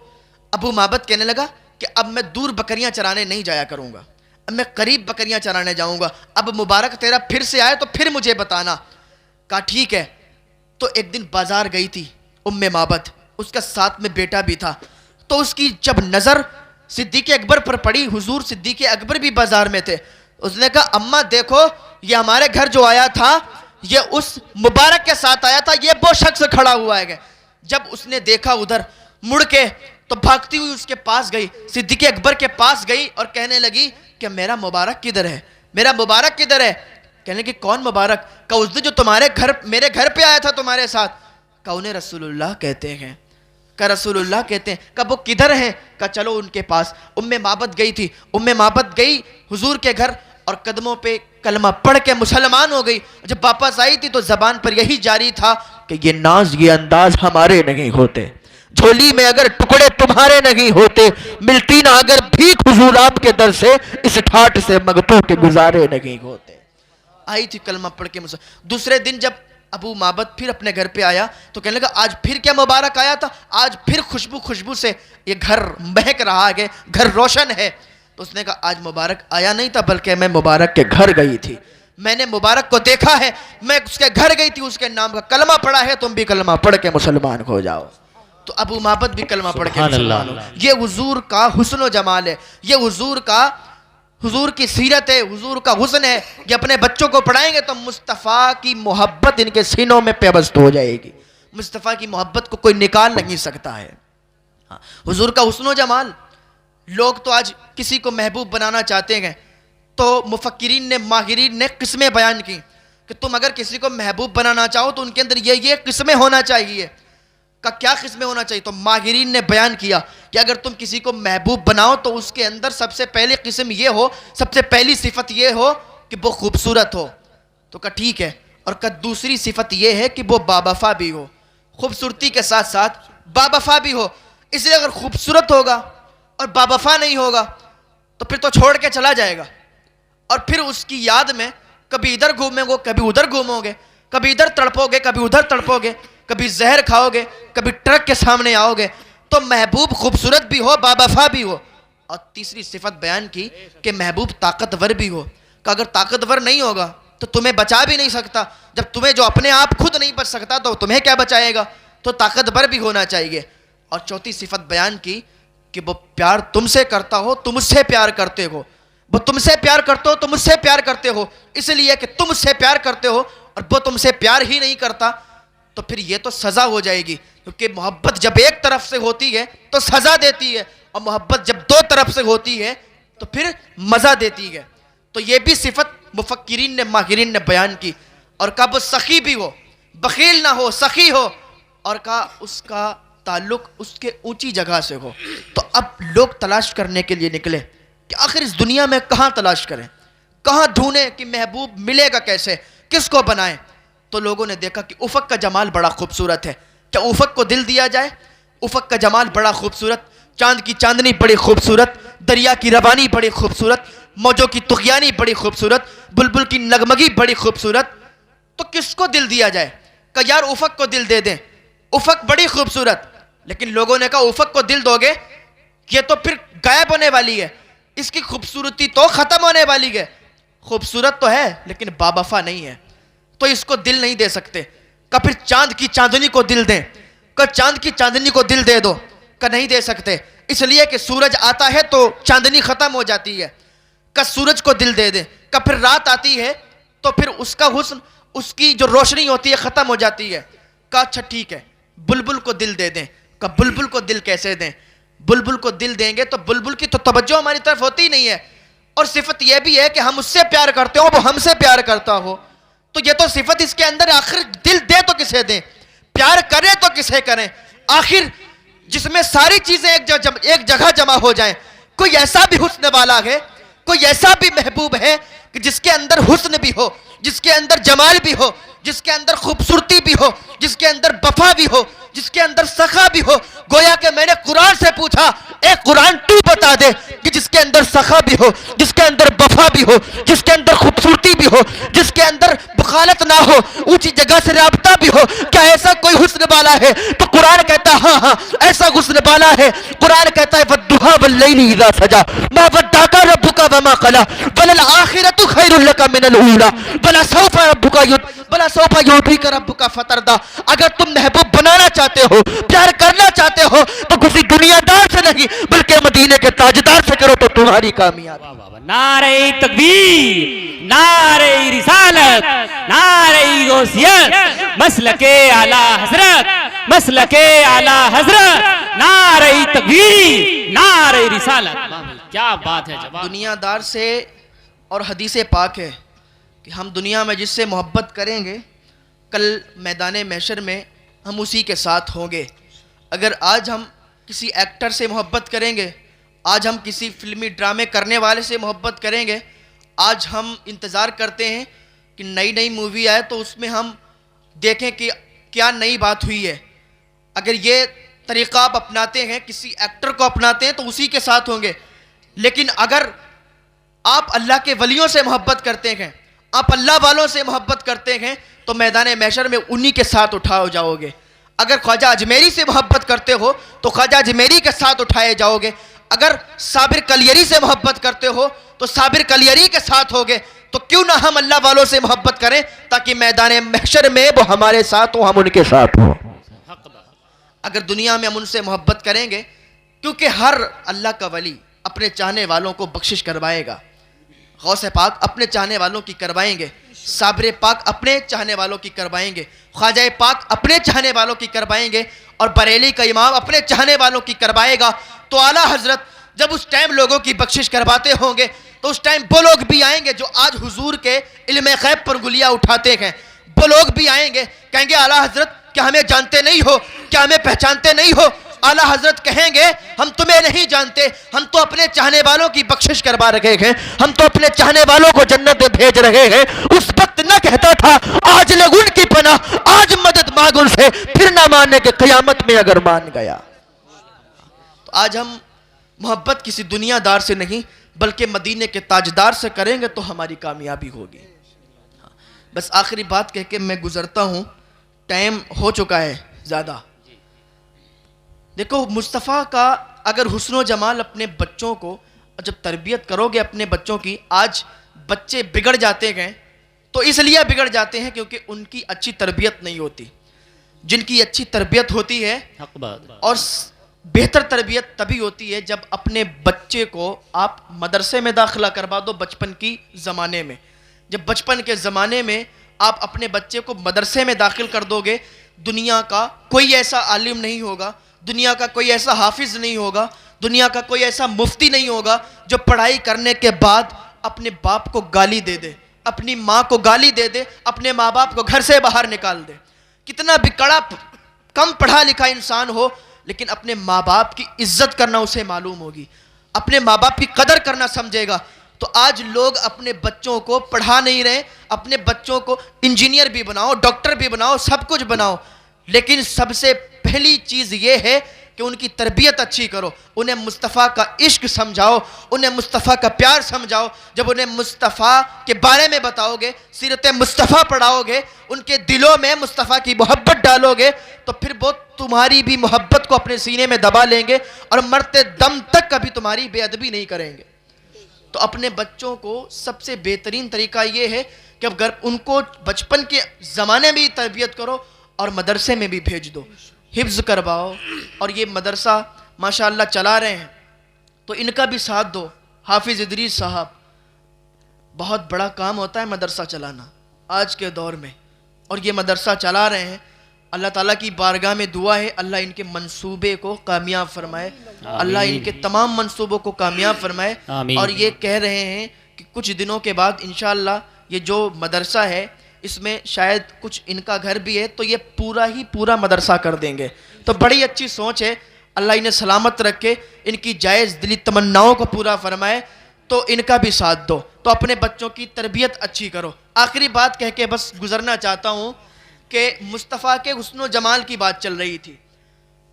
ابو معبد کہنے لگا کہ اب میں دور بکریاں چرانے نہیں جایا کروں گا, اب میں قریب بکریاں چرانے جاؤں گا, اب مبارک تیرا پھر سے آئے تو پھر مجھے بتانا. کہا ٹھیک ہے. تو ایک دن بازار گئی تھی ام معبد, اس کا ساتھ میں بیٹا بھی تھا. تو اس کی جب نظر صدیق اکبر پر پڑی, حضور صدیق اکبر بھی بازار میں تھے, اس نے کہا اماں دیکھو یہ ہمارے گھر جو آیا تھا یہ اس مبارک کے ساتھ آیا تھا, یہ وہ شخص کھڑا ہوا ہے. جب اس نے دیکھا ادھر مڑ کے تو بھاگتی ہوئی اس کے پاس گئی, صدیق اکبر کے پاس گئی اور کہنے لگی کہ میرا مبارک کدھر ہے, میرا مبارک کدھر ہے؟ کہنے لگی کون مبارک؟ کہا اس دن جو تمہارے گھر میرے گھر پہ آیا تھا تمہارے ساتھ. کہا انہیں رسول اللہ کہتے ہیں. کہا رسول اللہ کہتے ہیں. کہا وہ کدھر ہیں؟ کہا چلو ان کے پاس. ام معبد گئی تھی, ام معبد گئی حضور کے گھر اور قدموں پہ کلمہ پڑھ کے مسلمان ہو گئی. جب واپس آئی تھی تو زبان پر یہی جاری تھا کہ یہ ناز یہ انداز ہمارے نہیں ہوتے, جھولی میں اگر ٹکڑے تمہارے نہیں ہوتے, ملتی نہ اگر بھیک حضور آپ کے در سے, اس ٹھاٹ سے مگتوں کے گزارے نہیں ہوتے. آئی تھی کلمہ پڑھ کے دوسرے دن جب ابو معبد پھر اپنے گھر پہ آیا تو کہنے لگا آج پھر کیا مبارک آیا تھا, آج پھر خوشبو سے یہ گھر مہک رہا ہے, گھر روشن ہے. تو اس نے کہا آج مبارک آیا نہیں تھا بلکہ میں مبارک کے گھر گئی تھی, میں نے مبارک کو دیکھا ہے, میں اس کے گھر گئی تھی, اس کے نام کا کلمہ پڑھا ہے, تم بھی کلمہ پڑھ کے مسلمان ہو جاؤ. تو ابو معبد بھی کلمہ پڑھ کے مسلمان ہو. یہ حضور کا حسن و جمال ہے, یہ حضور کی سیرت ہے, حضور کا حسن ہے. یہ اپنے بچوں کو پڑھائیں گے تو مصطفیٰ کی محبت ان کے سینوں میں پیوست ہو جائے گی. مصطفیٰ کی محبت کو کوئی نکال نہیں سکتا ہے. حضور کا حسن و جمال. لوگ تو آج کسی کو محبوب بنانا چاہتے ہیں تو مفکرین نے, ماہرین نے قسمیں بیان کی کہ تم اگر کسی کو محبوب بنانا چاہو تو ان کے اندر یہ قسمیں ہونا چاہیے. کا کیا قسمیں ہونا چاہیے؟ تو ماہرین نے بیان کیا کہ اگر تم کسی کو محبوب بناؤ تو اس کے اندر سب سے پہلی قسم یہ ہو, سب سے پہلی صفت یہ ہو کہ وہ خوبصورت ہو. تو کہا ٹھیک ہے. اور کہا دوسری صفت یہ ہے کہ وہ باوفا بھی ہو, خوبصورتی کے ساتھ ساتھ باوفا بھی ہو. اس لیے اگر خوبصورت ہوگا اور باوفا نہیں ہوگا تو پھر تو چھوڑ کے چلا جائے گا, اور پھر اس کی یاد میں کبھی ادھر گھومیں گے, کبھی ادھر گھومو گے, کبھی ادھر تڑپو گے, کبھی ادھر تڑپو گے, کبھی زہر کھاؤ گے, کبھی ٹرک کے سامنے آؤ گے. تو محبوب خوبصورت بھی ہو, باوفا بھی ہو. اور تیسری صفت بیان کی کہ محبوب طاقتور بھی ہو. کہ اگر طاقتور نہیں ہوگا تو تمہیں بچا بھی نہیں سکتا. جب تمہیں جو اپنے آپ خود نہیں بچ سکتا تو تمہیں کیا بچائے گا؟ تو طاقتور بھی ہونا چاہیے. اور چوتھی صفت بیان کی کہ وہ پیار تم سے کرتا ہو، تم اس سے پیار کرتے ہو. وہ تم سے پیار کرتے ہو، تم اس سے پیار کرتے ہو. اس لیے کہ تم اس سے پیار کرتے ہو اور وہ تم سے پیار ہی نہیں کرتا تو پھر یہ تو سزا ہو جائے گی. کیونکہ محبت جب ایک طرف سے ہوتی ہے تو سزا دیتی ہے، اور محبت جب دو طرف سے ہوتی ہے تو پھر مزہ دیتی ہے. تو یہ بھی صفت مفکرین نے، ماہرین نے بیان کی. اور کہا وہ سخی بھی ہو، بخیل نہ ہو، سخی ہو. اور کہا اس کا تعلق اس کے اونچی جگہ سے ہو. تو اب لوگ تلاش کرنے کے لیے نکلے کہ آخر اس دنیا میں کہاں تلاش کریں، کہاں ڈھونڈیں کہ محبوب ملے گا کیسے، کس کو بنائیں. تو لوگوں نے دیکھا کہ افق کا جمال بڑا خوبصورت ہے، کیا افق کو دل دیا جائے. افق کا جمال بڑا خوبصورت، چاند کی چاندنی بڑی خوبصورت، دریا کی روانی بڑی خوبصورت، موجوں کی طغیانی بڑی خوبصورت، بلبل کی نغمگی بڑی خوبصورت. تو کس کو دل دیا جائے؟ کہ یار افق کو دل دے دیں، افق بڑی خوبصورت. لیکن لوگوں نے کہا افق کو دل دو گے یہ تو پھر غائب ہونے والی ہے، اس کی خوبصورتی تو ختم ہونے والی ہے. خوبصورت تو ہے لیکن باوفا نہیں ہے، تو اس کو دل نہیں دے سکتے. کہ پھر چاند کی چاندنی کو دل دیں، کہ چاند کی چاندنی کو دل دے دو، کہ نہیں دے سکتے. اس لیے کہ سورج آتا ہے تو چاندنی ختم ہو جاتی ہے. کہ سورج کو دل دے دیں، کہ پھر رات آتی ہے تو پھر اس کا حسن، اس کی جو روشنی ہوتی ہے ختم ہو جاتی ہے. کہ اچھا ٹھیک ہے بلبل کو دل دے دیں. کہ بلبل کو دل کیسے دیں؟ بلبل کو دل دیں گے تو بلبل کی تو توجہ ہماری طرف ہوتی نہیں ہے، اور صفت یہ بھی ہے کہ ہم اس سے پیار کرتے ہو، وہ ہم سے پیار کرتا ہو. تو یہ تو صفت اس کے اندر، آخر دل دے تو کسے دیں، پیار کرے تو کسے کریں. آخر جس میں ساری چیزیں ایک جگہ جمع ہو جائیں. کوئی ایسا بھی حسن والا ہے، کوئی ایسا بھی محبوب ہے کہ جس کے اندر حسن بھی ہو، جس کے اندر جمال بھی ہو، جس کے اندر خوبصورتی بھی ہو، جس کے اندر وفا بھی ہو، جس کے اندر سخا بھی ہو. گویا کہ میں نے قرآن سے پوچھا اے قرآن تو بتا دے کہ جس کے اندر سخا بھی ہو، جس کے اندر وفا بھی ہو، جس کے اندر خوبصورتی بھی ہو، جس کے اندر بخالت نہ ہو، اونچی جگہ سے رابطہ بھی ہو، کیا ایسا کوئی حسن والا ہے؟ تو قرآن کہتا ہے ہاں ہاں ایسا حسن والا ہے. قرآن کہتا ہے وَالضُّحَىٰ وَاللَّيْلِ إِذَا سَجَىٰ مَا وَدَّعَكَ رَبُّكَ وَمَا قَلَىٰ وَلَلْآخِرَةُ خَيْرٌ لَكَ مِنَ الْأُولَىٰ وَلَسَوْفَ يُعْطِيكَ رَبُّكَ فَتَرْضَىٰ. اگر تم محبوب بنانا چاہتے ہو، پیار کرنا چاہتے ہو تو کسی دنیا دار سے نہیں بلکہ مدینے کے تاجدار سے کرو تو تمہاری کامیابی. نعرہ تکبیر، نعرہ رسالت، نعرہ غوثیت، مسلک اعلی حضرت، مسلک اعلی حضرت، نعرہ تکبیر، نعرہ رسالت. کیا بات ہے جواب. دنیا دار سے، اور حدیث پاک ہے کہ ہم دنیا میں جس سے محبت کریں گے کل میدان محشر میں ہم اسی کے ساتھ ہوں گے. اگر آج ہم کسی ایکٹر سے محبت کریں گے، آج ہم کسی فلمی ڈرامے کرنے والے سے محبت کریں گے، آج ہم انتظار کرتے ہیں کہ نئی نئی مووی آئے تو اس میں ہم دیکھیں کہ کیا نئی بات ہوئی ہے. اگر یہ طریقہ آپ اپناتے ہیں، کسی ایکٹر کو اپناتے ہیں تو اسی کے ساتھ ہوں گے. لیکن اگر آپ اللہ کے ولیوں سے محبت کرتے ہیں، آپ اللہ والوں سے محبت کرتے ہیں تو میدان محشر میں انہی کے ساتھ اٹھائے جاؤ گے. اگر خواجہ اجمیری سے محبت کرتے ہو تو خواجہ اجمیری کے ساتھ اٹھائے جاؤ گے. اگر صابر کلیری سے محبت کرتے ہو تو صابر کلیری کے ساتھ ہوگے. تو کیوں نہ ہم اللہ والوں سے محبت کریں تاکہ میدان محشر میں وہ ہمارے ساتھ ہوں، ہم ان کے ساتھ ہوں. اگر دنیا میں ہم ان سے محبت کریں گے، کیونکہ ہر اللہ کا ولی اپنے چاہنے والوں کو بخشش کروائے گا. غوث پاک اپنے چاہنے والوں کی کروائیں گے، صابر پاک اپنے چاہنے والوں کی کروائیں گے، خواجہ پاک اپنے چاہنے والوں کی کروائیں گے، اور بریلی کا امام اپنے چاہنے والوں کی کروائے گا. تو اعلیٰ حضرت جب اس ٹائم لوگوں کی بخشش کرواتے ہوں گے تو اس ٹائم وہ لوگ بھی آئیں گے جو آج حضور کے علم غیب پر گلیاں اٹھاتے ہیں. وہ لوگ بھی آئیں گے، کہیں گے اعلیٰ حضرت کیا ہمیں جانتے نہیں ہو، کیا ہمیں پہچانتے نہیں ہو؟ اعلیٰ حضرت کہیں گے ہم تمہیں نہیں جانتے، ہم تو اپنے چاہنے والوں کی بخشش کروا رہے ہیں، ہم تو اپنے چاہنے والوں کو جنت میں بھیج رہے ہیں. اس وقت نہ کہتا تھا آج لگ ان کی پناہ، آج مدد مانگ ان سے، پھر نہ ماننے کے قیامت میں اگر مان گیا. تو آج ہم محبت کسی دنیا دار سے نہیں بلکہ مدینے کے تاجدار سے کریں گے تو ہماری کامیابی ہوگی. بس آخری بات کہہ کے میں گزرتا ہوں، ٹائم ہو چکا ہے زیادہ. دیکھو مصطفیٰ کا اگر حسن و جمال اپنے بچوں کو جب تربیت کرو گے اپنے بچوں کی، آج بچے بگڑ جاتے ہیں تو اس لیے بگڑ جاتے ہیں کیونکہ ان کی اچھی تربیت نہیں ہوتی. جن کی اچھی تربیت ہوتی ہے حق بات. اور بہتر تربیت تبھی ہوتی ہے جب اپنے بچے کو آپ مدرسے میں داخلہ کروا دو. بچپن کی زمانے میں جب بچپن کے زمانے میں آپ اپنے بچے کو مدرسے میں داخل کر دو گے, دنیا کا کوئی ایسا عالم نہیں ہوگا, دنیا کا کوئی ایسا حافظ نہیں ہوگا, دنیا کا کوئی ایسا مفتی نہیں ہوگا جو پڑھائی کرنے کے بعد اپنے باپ کو گالی دے دے, اپنی ماں کو گالی دے دے, اپنے ماں باپ کو گھر سے باہر نکال دے. کتنا بھی کڑا کم پڑھا لکھا انسان ہو لیکن اپنے ماں باپ کی عزت کرنا اسے معلوم ہوگی, اپنے ماں باپ کی قدر کرنا سمجھے گا. تو آج لوگ اپنے بچوں کو پڑھا نہیں رہے, اپنے بچوں کو انجینئر بھی بناؤ, ڈاکٹر بھی بناؤ, سب کچھ بناؤ, لیکن سب سے پہلی چیز یہ ہے کہ ان کی تربیت اچھی کرو, انہیں مصطفیٰ کا عشق سمجھاؤ, انہیں مصطفیٰ کا پیار سمجھاؤ. جب انہیں مصطفیٰ کے بارے میں بتاؤ گے, سیرت مصطفیٰ پڑھاؤ گے, ان کے دلوں میں مصطفیٰ کی محبت ڈالو گے, تو پھر وہ تمہاری بھی محبت کو اپنے سینے میں دبا لیں گے اور مرتے دم تک کبھی تمہاری بے ادبی نہیں کریں گے. تو اپنے بچوں کو سب سے بہترین طریقہ یہ ہے کہ اب ان کو بچپن کے زمانے میں تربیت کرو اور مدرسے میں بھی بھیج دو, حفظ کرواؤ. اور یہ مدرسہ ماشاءاللہ چلا رہے ہیں تو ان کا بھی ساتھ دو. حافظ ادریس صاحب, بہت بڑا کام ہوتا ہے مدرسہ چلانا آج کے دور میں, اور یہ مدرسہ چلا رہے ہیں. اللہ تعالیٰ کی بارگاہ میں دعا ہے اللہ ان کے منصوبے کو کامیاب فرمائے, اللہ ان کے تمام منصوبوں کو کامیاب فرمائے. اور یہ کہہ رہے ہیں کہ کچھ دنوں کے بعد انشاءاللہ یہ جو مدرسہ ہے اس میں شاید کچھ ان کا گھر بھی ہے تو یہ پورا مدرسہ کر دیں گے. تو بڑی اچھی سوچ ہے, اللہ انہیں سلامت رکھے, ان کی جائز دلی تمناؤں کو پورا فرمائے. تو ان کا بھی ساتھ دو, تو اپنے بچوں کی تربیت اچھی کرو. آخری بات کہہ کے بس گزرنا چاہتا ہوں کہ مصطفیٰ کے حسن و جمال کی بات چل رہی تھی,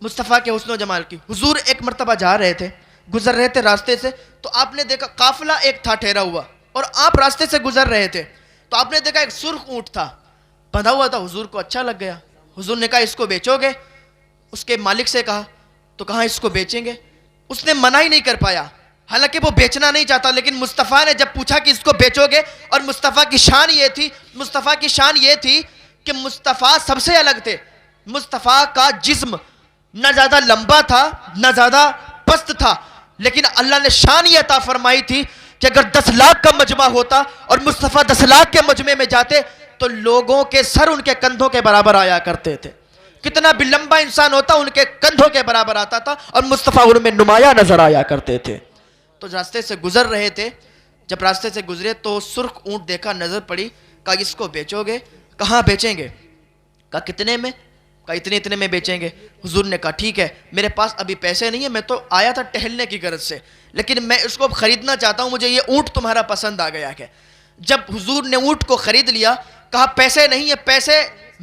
مصطفیٰ کے حسن و جمال کی. حضور ایک مرتبہ جا رہے تھے, گزر رہے تھے راستے سے, تو آپ نے دیکھا قافلہ ایک تھا ٹھہرا ہوا اور آپ راستے سے گزر رہے تھے, تو آپ نے دیکھا ایک سرخ اونٹ تھا بندھا ہوا تھا. حضور کو اچھا لگ گیا, حضور نے کہا اس کو بیچو گے؟ اس کے مالک سے کہا, تو کہاں اس کو بیچیں گے. اس نے منع ہی نہیں کر پایا, حالانکہ وہ بیچنا نہیں چاہتا, لیکن مصطفیٰ نے جب پوچھا کہ اس کو بیچو گے, اور مصطفیٰ کی شان یہ تھی کہ مصطفیٰ سب سے الگ تھے. مصطفیٰ کا جسم نہ زیادہ لمبا تھا نہ زیادہ پست تھا, لیکن اللہ نے شان یہ عطا فرمائی تھی کہ اگر 10 لاکھ کا مجمع ہوتا اور مصطفیٰ 10 لاکھ کے مجمع میں جاتے تو لوگوں کے سر ان کے کندھوں کے برابر آیا کرتے تھے. کتنا بھی لمبا انسان ہوتا ان کے کندھوں کے برابر آتا تھا, اور مصطفیٰ ان میں نمایاں نظر آیا کرتے تھے. تو راستے سے گزر رہے تھے, جب راستے سے گزرے تو سرخ اونٹ دیکھا, نظر پڑی, کہا اس کو بیچو گے؟ کہاں بیچیں گے؟ کہا کتنے میں؟ کہا اتنے میں بیچیں گے. حضور نے کہا ٹھیک ہے, میرے پاس ابھی پیسے نہیں ہیں, میں تو آیا تھا ٹہلنے کی غرض سے, لیکن میں اس کو خریدنا چاہتا ہوں, مجھے یہ اونٹ تمہارا پسند آ گیا ہے. جب حضور نے اونٹ کو خرید لیا, کہا پیسے نہیں ہیں, پیسے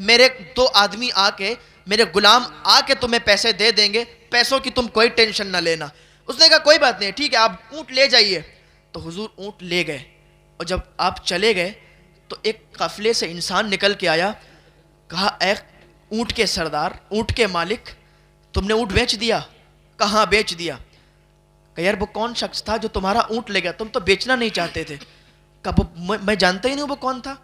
میرے 2 آدمی آ کے, میرے غلام آ کے تمہیں پیسے دے دیں گے, پیسوں کی تم کوئی ٹینشن نہ لینا. اس نے کہا کوئی بات نہیں, ٹھیک ہے آپ اونٹ لے جائیے. تو حضور اونٹ لے گئے, اور جب آپ چلے گئے تو ایک قافلے سے انسان نکل کے آیا. کہا اے اونٹ کے سردار, اونٹ کے مالک, تم نے اونٹ بیچ دیا؟ کہاں بیچ دیا. کہ یار وہ کون شخص تھا جو تمہارا اونٹ لے گیا, تم تو بیچنا نہیں چاہتے تھے. کہا میں جانتا ہی نہیں وہ کون تھا.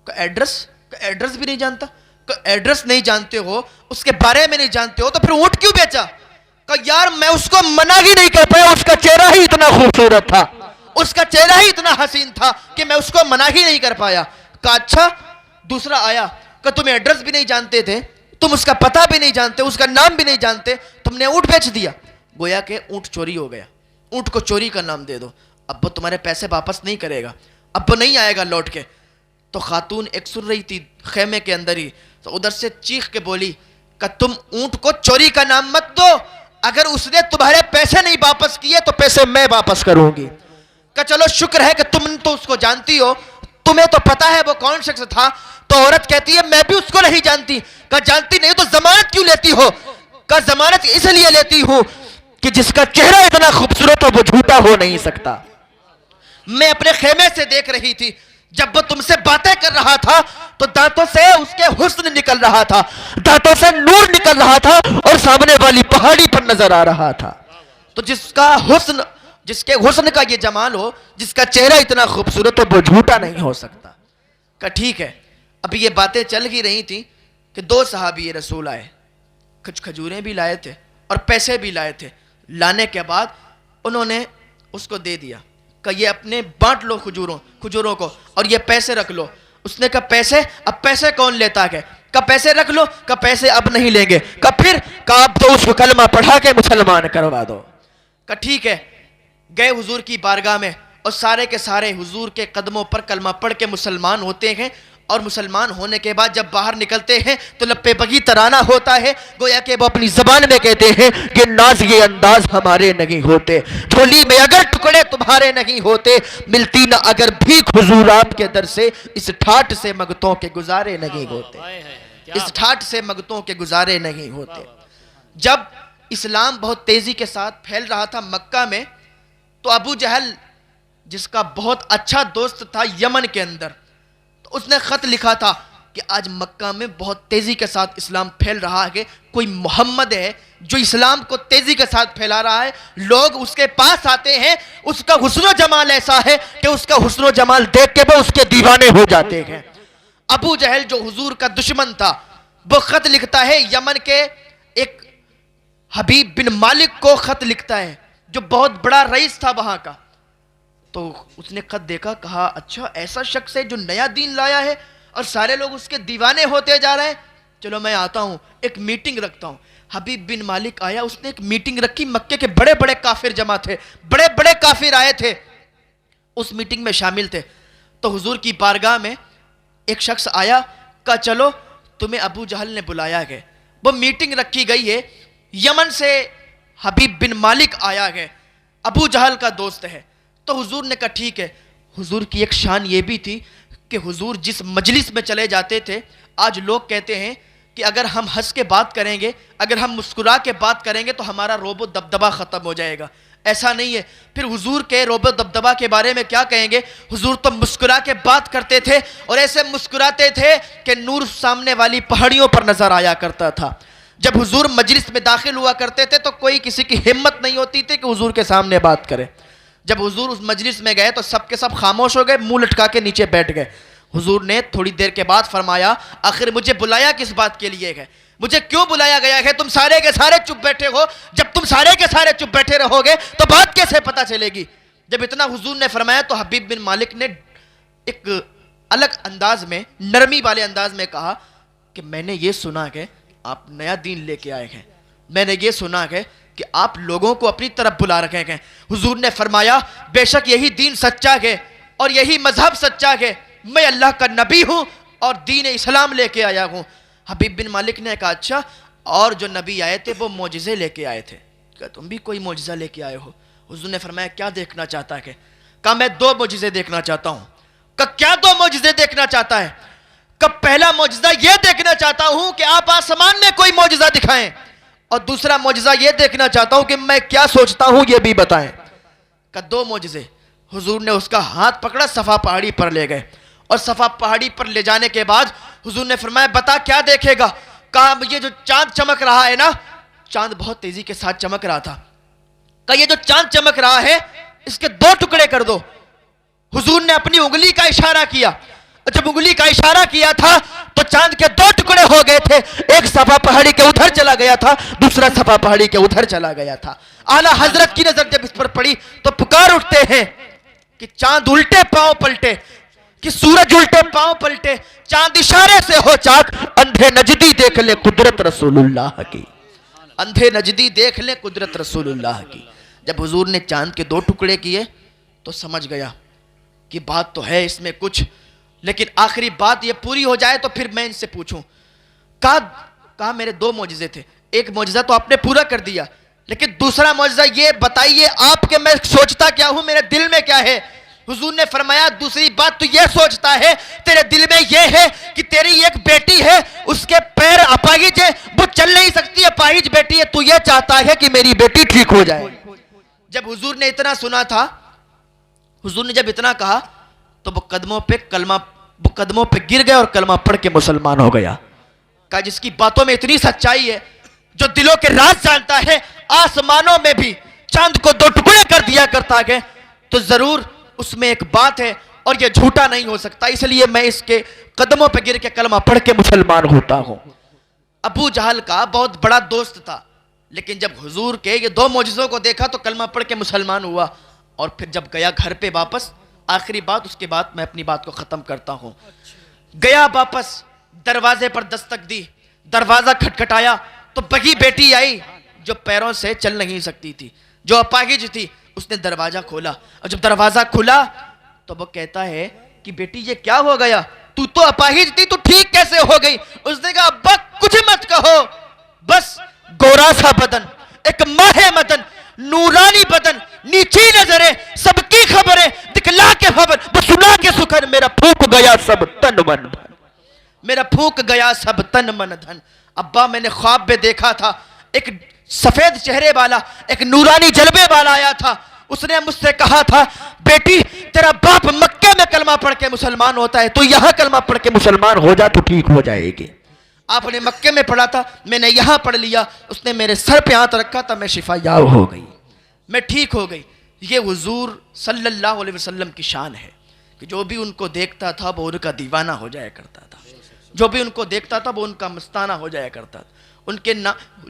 کہ ایڈریس بھی نہیں جانتا. کہ ایڈریس نہیں جانتے ہو, اس کے بارے میں نہیں جانتے ہو, تو پھر اونٹ کیوں بیچا؟ کہ یار میں اس کو منع ہی نہیں کر پایا, اس کا چہرہ ہی اتنا خوبصورت تھا, اس کا چہرہ ہی اتنا حسین تھا کہ میں اس کو منع ہی نہیں کر پایا. کہا اچھا. دوسرا آیا, کہ تم ایڈریس بھی نہیں جانتے تھے, تم اس کا پتہ بھی نہیں جانتے, اس کا نام بھی نہیں جانتے, تم نے اونٹ بیچ دیا. گویا کہ اونٹ چوری ہو گیا. اونٹ کو چوری کا نام دے دو, اب وہ تمہارے پیسے واپس نہیں کرے گا, اب وہ نہیں آئے گا لوٹ کے. تو خاتون ایک سن رہی تھی خیمے کے اندر ہی, تو ادھر سے چیخ کے بولی کہ تم اونٹ کو چوری کا نام مت دو, اگر اس نے تمہارے پیسے نہیں واپس کیے تو پیسے میں واپس کروں گی. کہ چلو شکر ہے کہ تم تو اس کو جانتی ہو, تمہیں تو پتا ہے وہ کون شخص تھا. تو عورت کہتی ہے میں بھی اس کو نہیں جانتی. کہ جانتی نہیں تو ضمانت کیوں لیتی ہو؟ کہ ضمانت اس لیے لیتی ہوں کہ جس کا چہرہ اتنا خوبصورت ہو وہ جھوٹا ہو نہیں سکتا. میں اپنے خیمے سے دیکھ رہی تھی, جب وہ تم سے باتیں کر رہا تھا تو دانتوں سے اس کے حسن نکل رہا تھا, دانتوں سے نور نکل رہا تھا, اور سامنے والی پہاڑی پر نظر آ رہا تھا. تو جس کے حسن کا یہ جمال ہو, جس کا چہرہ اتنا خوبصورت ہو, وہ جھوٹا نہیں ہو سکتا. کہا ٹھیک ہے. ابھی یہ باتیں چل ہی رہی تھیں کہ 2 صحابی رسول آئے, کچھ کھجوریں بھی لائے تھے اور پیسے بھی لائے تھے. لانے کے بعد انہوں نے اس کو دے دیا کہ یہ اپنے بانٹ لو کھجوروں کو, اور یہ پیسے رکھ لو. اس نے کہا پیسے؟ اب پیسے کون لیتا ہے؟ کہا پیسے رکھ لو. کہا پیسے اب نہیں لیں گے. کہا پھر؟ کہا اب تو اس کو کلمہ پڑھا کے مسلمان کروا دو. کہا ٹھیک ہے. گئے حضور کی بارگاہ میں اور سارے کے سارے حضور کے قدموں پر کلمہ پڑھ کے مسلمان ہوتے ہیں, اور مسلمان ہونے کے بعد جب باہر نکلتے ہیں تو لپے بگی ترانہ ہوتا ہے, گویا کہ وہ اپنی زبان میں کہتے ہیں کہ ناز یہ انداز ہمارے نہیں ہوتے, جھولی میں اگر ٹکڑے تمہارے نہیں ہوتے, ملتی نہ اگر بھیک حضور آپ کے در سے, اس ٹھاٹ سے مگتوں کے گزارے نہیں ہوتے, اس ٹھاٹ سے مگتوں کے گزارے نہیں ہوتے. جب اسلام بہت تیزی کے ساتھ پھیل رہا تھا مکہ میں, تو ابو جہل جس کا بہت اچھا دوست تھا یمن کے اندر, تو اس نے خط لکھا تھا کہ آج مکہ میں بہت تیزی کے ساتھ اسلام پھیل رہا ہے, کوئی محمد ہے جو اسلام کو تیزی کے ساتھ پھیلا رہا ہے, لوگ اس کے پاس آتے ہیں, اس کا حسن و جمال ایسا ہے کہ اس کا حسن و جمال دیکھ کے وہ اس کے دیوانے ہو جاتے ہیں. ابو جہل جو حضور کا دشمن تھا, وہ خط لکھتا ہے یمن کے ایک حبیب بن مالک کو خط لکھتا ہے, جو بہت بڑا رئیس تھا وہاں کا. تو اس نے خط دیکھا, کہا اچھا ایسا شخص ہے جو نیا دین لایا ہے اور سارے لوگ اس کے دیوانے ہوتے جا رہے ہیں, چلو میں آتا ہوں, ایک میٹنگ رکھتا ہوں. حبیب بن مالک آیا, اس نے ایک میٹنگ رکھی. مکے کے بڑے بڑے کافر جمع تھے, بڑے بڑے کافر آئے تھے, اس میٹنگ میں شامل تھے. تو حضور کی بارگاہ میں ایک شخص آیا, کہا چلو تمہیں ابو جہل نے بلایا ہے. وہ میٹنگ رکھی گئی ہے, یمن سے حبیب بن مالک آیا ہے, ابو جہل کا دوست ہے. تو حضور نے کہا ٹھیک ہے. حضور کی ایک شان یہ بھی تھی کہ حضور جس مجلس میں چلے جاتے تھے, آج لوگ کہتے ہیں کہ اگر ہم ہنس کے بات کریں گے, اگر ہم مسکرا کے بات کریں گے تو ہمارا روب و دبدبہ ختم ہو جائے گا. ایسا نہیں ہے. پھر حضور کے روب و دبدبہ کے بارے میں کیا کہیں گے, حضور تو مسکرا کے بات کرتے تھے, اور ایسے مسکراتے تھے کہ نور سامنے والی پہاڑیوں پر نظر آیا کرتا تھا. جب حضور مجلس میں داخل ہوا کرتے تھے تو کوئی کسی کی ہمت نہیں ہوتی تھی کہ حضور کے سامنے بات کرے. جب حضور اس مجلس میں گئے تو سب کے سب خاموش ہو گئے, منہ لٹکا کے نیچے بیٹھ گئے. حضور نے تھوڑی دیر کے بعد فرمایا, آخر مجھے بلایا کس بات کے لیے ہے, مجھے کیوں بلایا گیا ہے؟ تم سارے کے سارے چپ بیٹھے ہو, جب تم سارے کے سارے چپ بیٹھے رہو گے تو بات کیسے پتہ چلے گی؟ جب اتنا حضور نے فرمایا تو حبیب بن مالک نے ایک الگ انداز میں, نرمی والے انداز میں کہا کہ میں نے یہ سنا ہے آپ نیا دین لے کے آئے ہیں, میں نے یہ سنا ہے کہ آپ لوگوں کو اپنی طرف بلا رکھے ہیں. حضور نے فرمایا بے شک یہی دین سچا ہے اور یہی مذہب سچا ہے, میں اللہ کا نبی ہوں اور دین اسلام لے کے آیا ہوں. حبیب بن مالک نے کہا اچھا, اور جو نبی آئے تھے وہ معجزے لے کے آئے تھے, کہا تم بھی کوئی معجزہ لے کے آئے ہو؟ حضور نے فرمایا کیا دیکھنا چاہتا ہے؟ کہا میں 2 معجزے دیکھنا چاہتا ہوں. کہا کیا 2 معجزے دیکھنا چاہتا ہے؟ کہا پہلا معجزہ یہ دیکھنا چاہتا ہوں کہ آپ آسمان میں کوئی معجزہ دکھائیں, اور دوسرا معجزہ یہ دیکھنا چاہتا ہوں کہ میں کیا سوچتا ہوں یہ بھی بتائیں. کہ 2 معجزے. حضور نے اس کا ہاتھ پکڑا, صفا پہاڑی پر لے گئے, اور صفا پہاڑی پر لے جانے کے بعد حضور نے فرمایا بتا کیا دیکھے گا؟ کہا یہ جو چاند چمک رہا ہے نا, چاند بہت تیزی کے ساتھ چمک رہا تھا. کہا یہ جو چاند چمک رہا ہے اس کے 2 ٹکڑے کر دو. حضور نے اپنی انگلی کا اشارہ کیا, جب انگلی کا اشارہ کیا تھا تو چاند کے 2 ٹکڑے ہو گئے تھے, ایک صفا پہاڑی کے ادھر چلا گیا تھا, دوسرا صفا پہاڑی کے ادھر چلا گیا تھا. اعلیٰ حضرت کی نظر جب اس پر پڑی تو پکار اٹھتے ہیں کہ چاند الٹے پاؤں پلٹے, کہ سورج الٹے پاؤں پلٹے, چاند اشارے سے ہو چاک, اندھے نجدی دیکھ لے قدرت رسول اللہ کی, اندھے نجدی دیکھ لے قدرت رسول اللہ کی. جب حضور نے چاند کے 2 ٹکڑے کیے تو سمجھ گیا کہ بات تو ہے اس میں کچھ, لیکن آخری بات یہ پوری ہو جائے تو پھر میں ان سے پوچھوں. کہا میرے 2 معجزے تھے, ایک معجزہ تو آپ نے پورا کر دیا, لیکن دوسرا معجزہ یہ بتائیے آپ کہ میں سوچتا کیا ہوں, میرے دل میں کیا ہے؟ حضور نے فرمایا دوسری بات تو یہ سوچتا ہے, تیرے دل میں یہ ہے کہ تیری ایک بیٹی ہے, اس کے پیر اپاہج ہے, وہ چل نہیں سکتی, اپاہج بیٹی ہے, تو یہ چاہتا ہے کہ میری بیٹی ٹھیک ہو جائے. جب حضور نے اتنا سنا تھا, حضور نے جب اتنا کہا تو وہ قدموں پہ گر گئے اور کلمہ پڑھ کے مسلمان ہو گیا. کہا جس کی باتوں میں اتنی سچائی ہے, جو دلوں کے راز جانتا ہے, آسمانوں میں بھی چاند کو 2 ٹکڑے کر دیا کرتا ہے, تو ضرور اس میں ایک بات ہے, اور یہ جھوٹا نہیں ہو سکتا، اس لیے میں اس کے قدموں پہ گر کے کلمہ پڑھ کے مسلمان ہوتا ہوں۔ ابو جہل کا بہت بڑا دوست تھا، لیکن جب حضور کے یہ دو معجزوں کو دیکھا تو کلمہ پڑھ کے مسلمان ہوا، اور پھر جب گیا گھر پہ واپس، آخری بات اس کے بعد میں اپنی بات کو ختم کرتا ہوں، گیا واپس، دروازے پر دستک دی، دروازہ کھٹکھٹایا تو بگی بیٹی آئی جو پیروں سے چل نہیں سکتی تھی، جو اپاہج تھی، اس نے دروازہ کھولا، اور جب دروازہ کھلا تو وہ کہتا ہے کہ بیٹی یہ کیا ہو گیا، تو اپاہج تھی، تو ٹھیک کیسے ہو گئی؟ اس نے کہا ابا کچھ مت کہو، بس گورا سا بدن، ایک ماہ مدن، نورانی بدن، نیچی نظریں، سب کی خبریں دکھلا کے خبر، وہ سنا کے سکھر، میرا پھونک گیا سب تن من دھن، میرا پھونک گیا سب تن من دھن۔ ابا میں نے خواب میں دیکھا تھا، ایک سفید چہرے والا، ایک نورانی جلوے والا آیا تھا، اس نے مجھ سے کہا تھا بیٹی تیرا باپ مکے میں کلمہ پڑھ کے مسلمان ہوتا ہے، تو یہاں کلمہ پڑھ کے مسلمان ہو جا تو ٹھیک ہو جائے گی۔ آپ نے مکے میں پڑھا تھا، میں نے یہاں پڑھ لیا، اس نے میرے سر پہ ہاتھ رکھا تھا، میں شفا یاب ہو گئی، میں ٹھیک ہو گئی۔ یہ حضور صلی اللہ علیہ وسلم کی شان ہے کہ جو بھی ان کو دیکھتا تھا وہ ان کا دیوانہ ہو جایا کرتا تھا، جو بھی ان کو دیکھتا تھا وہ ان کا مستانہ ہو جایا کرتا تھا۔ ان کے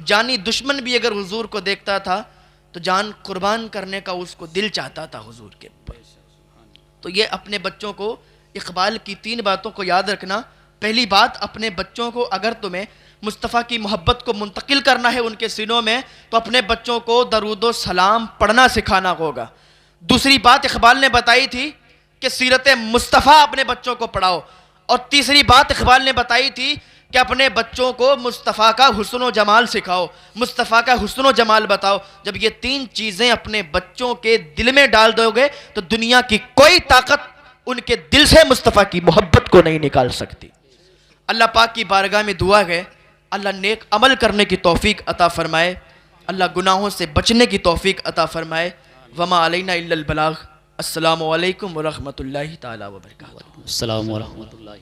جانی دشمن بھی اگر حضور کو دیکھتا تھا تو جان قربان کرنے کا اس کو دل چاہتا تھا حضور کے اوپر۔ تو یہ اپنے بچوں کو اقبال کی 3 باتوں کو یاد رکھنا۔ پہلی بات، اپنے بچوں کو اگر تمہیں مصطفیٰ کی محبت کو منتقل کرنا ہے ان کے سینوں میں تو اپنے بچوں کو درود و سلام پڑھنا سکھانا ہوگا۔ دوسری بات اقبال نے بتائی تھی کہ سیرت مصطفیٰ اپنے بچوں کو پڑھاؤ، اور تیسری بات اقبال نے بتائی تھی کہ اپنے بچوں کو مصطفیٰ کا حسن و جمال سکھاؤ، مصطفیٰ کا حسن و جمال بتاؤ۔ جب یہ 3 چیزیں اپنے بچوں کے دل میں ڈال دو گے تو دنیا کی کوئی طاقت ان کے دل سے مصطفیٰ کی محبت کو نہیں نکال سکتی۔ اللہ پاک کی بارگاہ میں دعا ہے اللہ نیک عمل کرنے کی توفیق عطا فرمائے، اللہ گناہوں سے بچنے کی توفیق عطا فرمائے۔ وما علینا الا البلاغ۔ السلام علیکم ورحمۃ اللہ تعالی وبرکاتہ۔ السلام ورحمۃ اللہ۔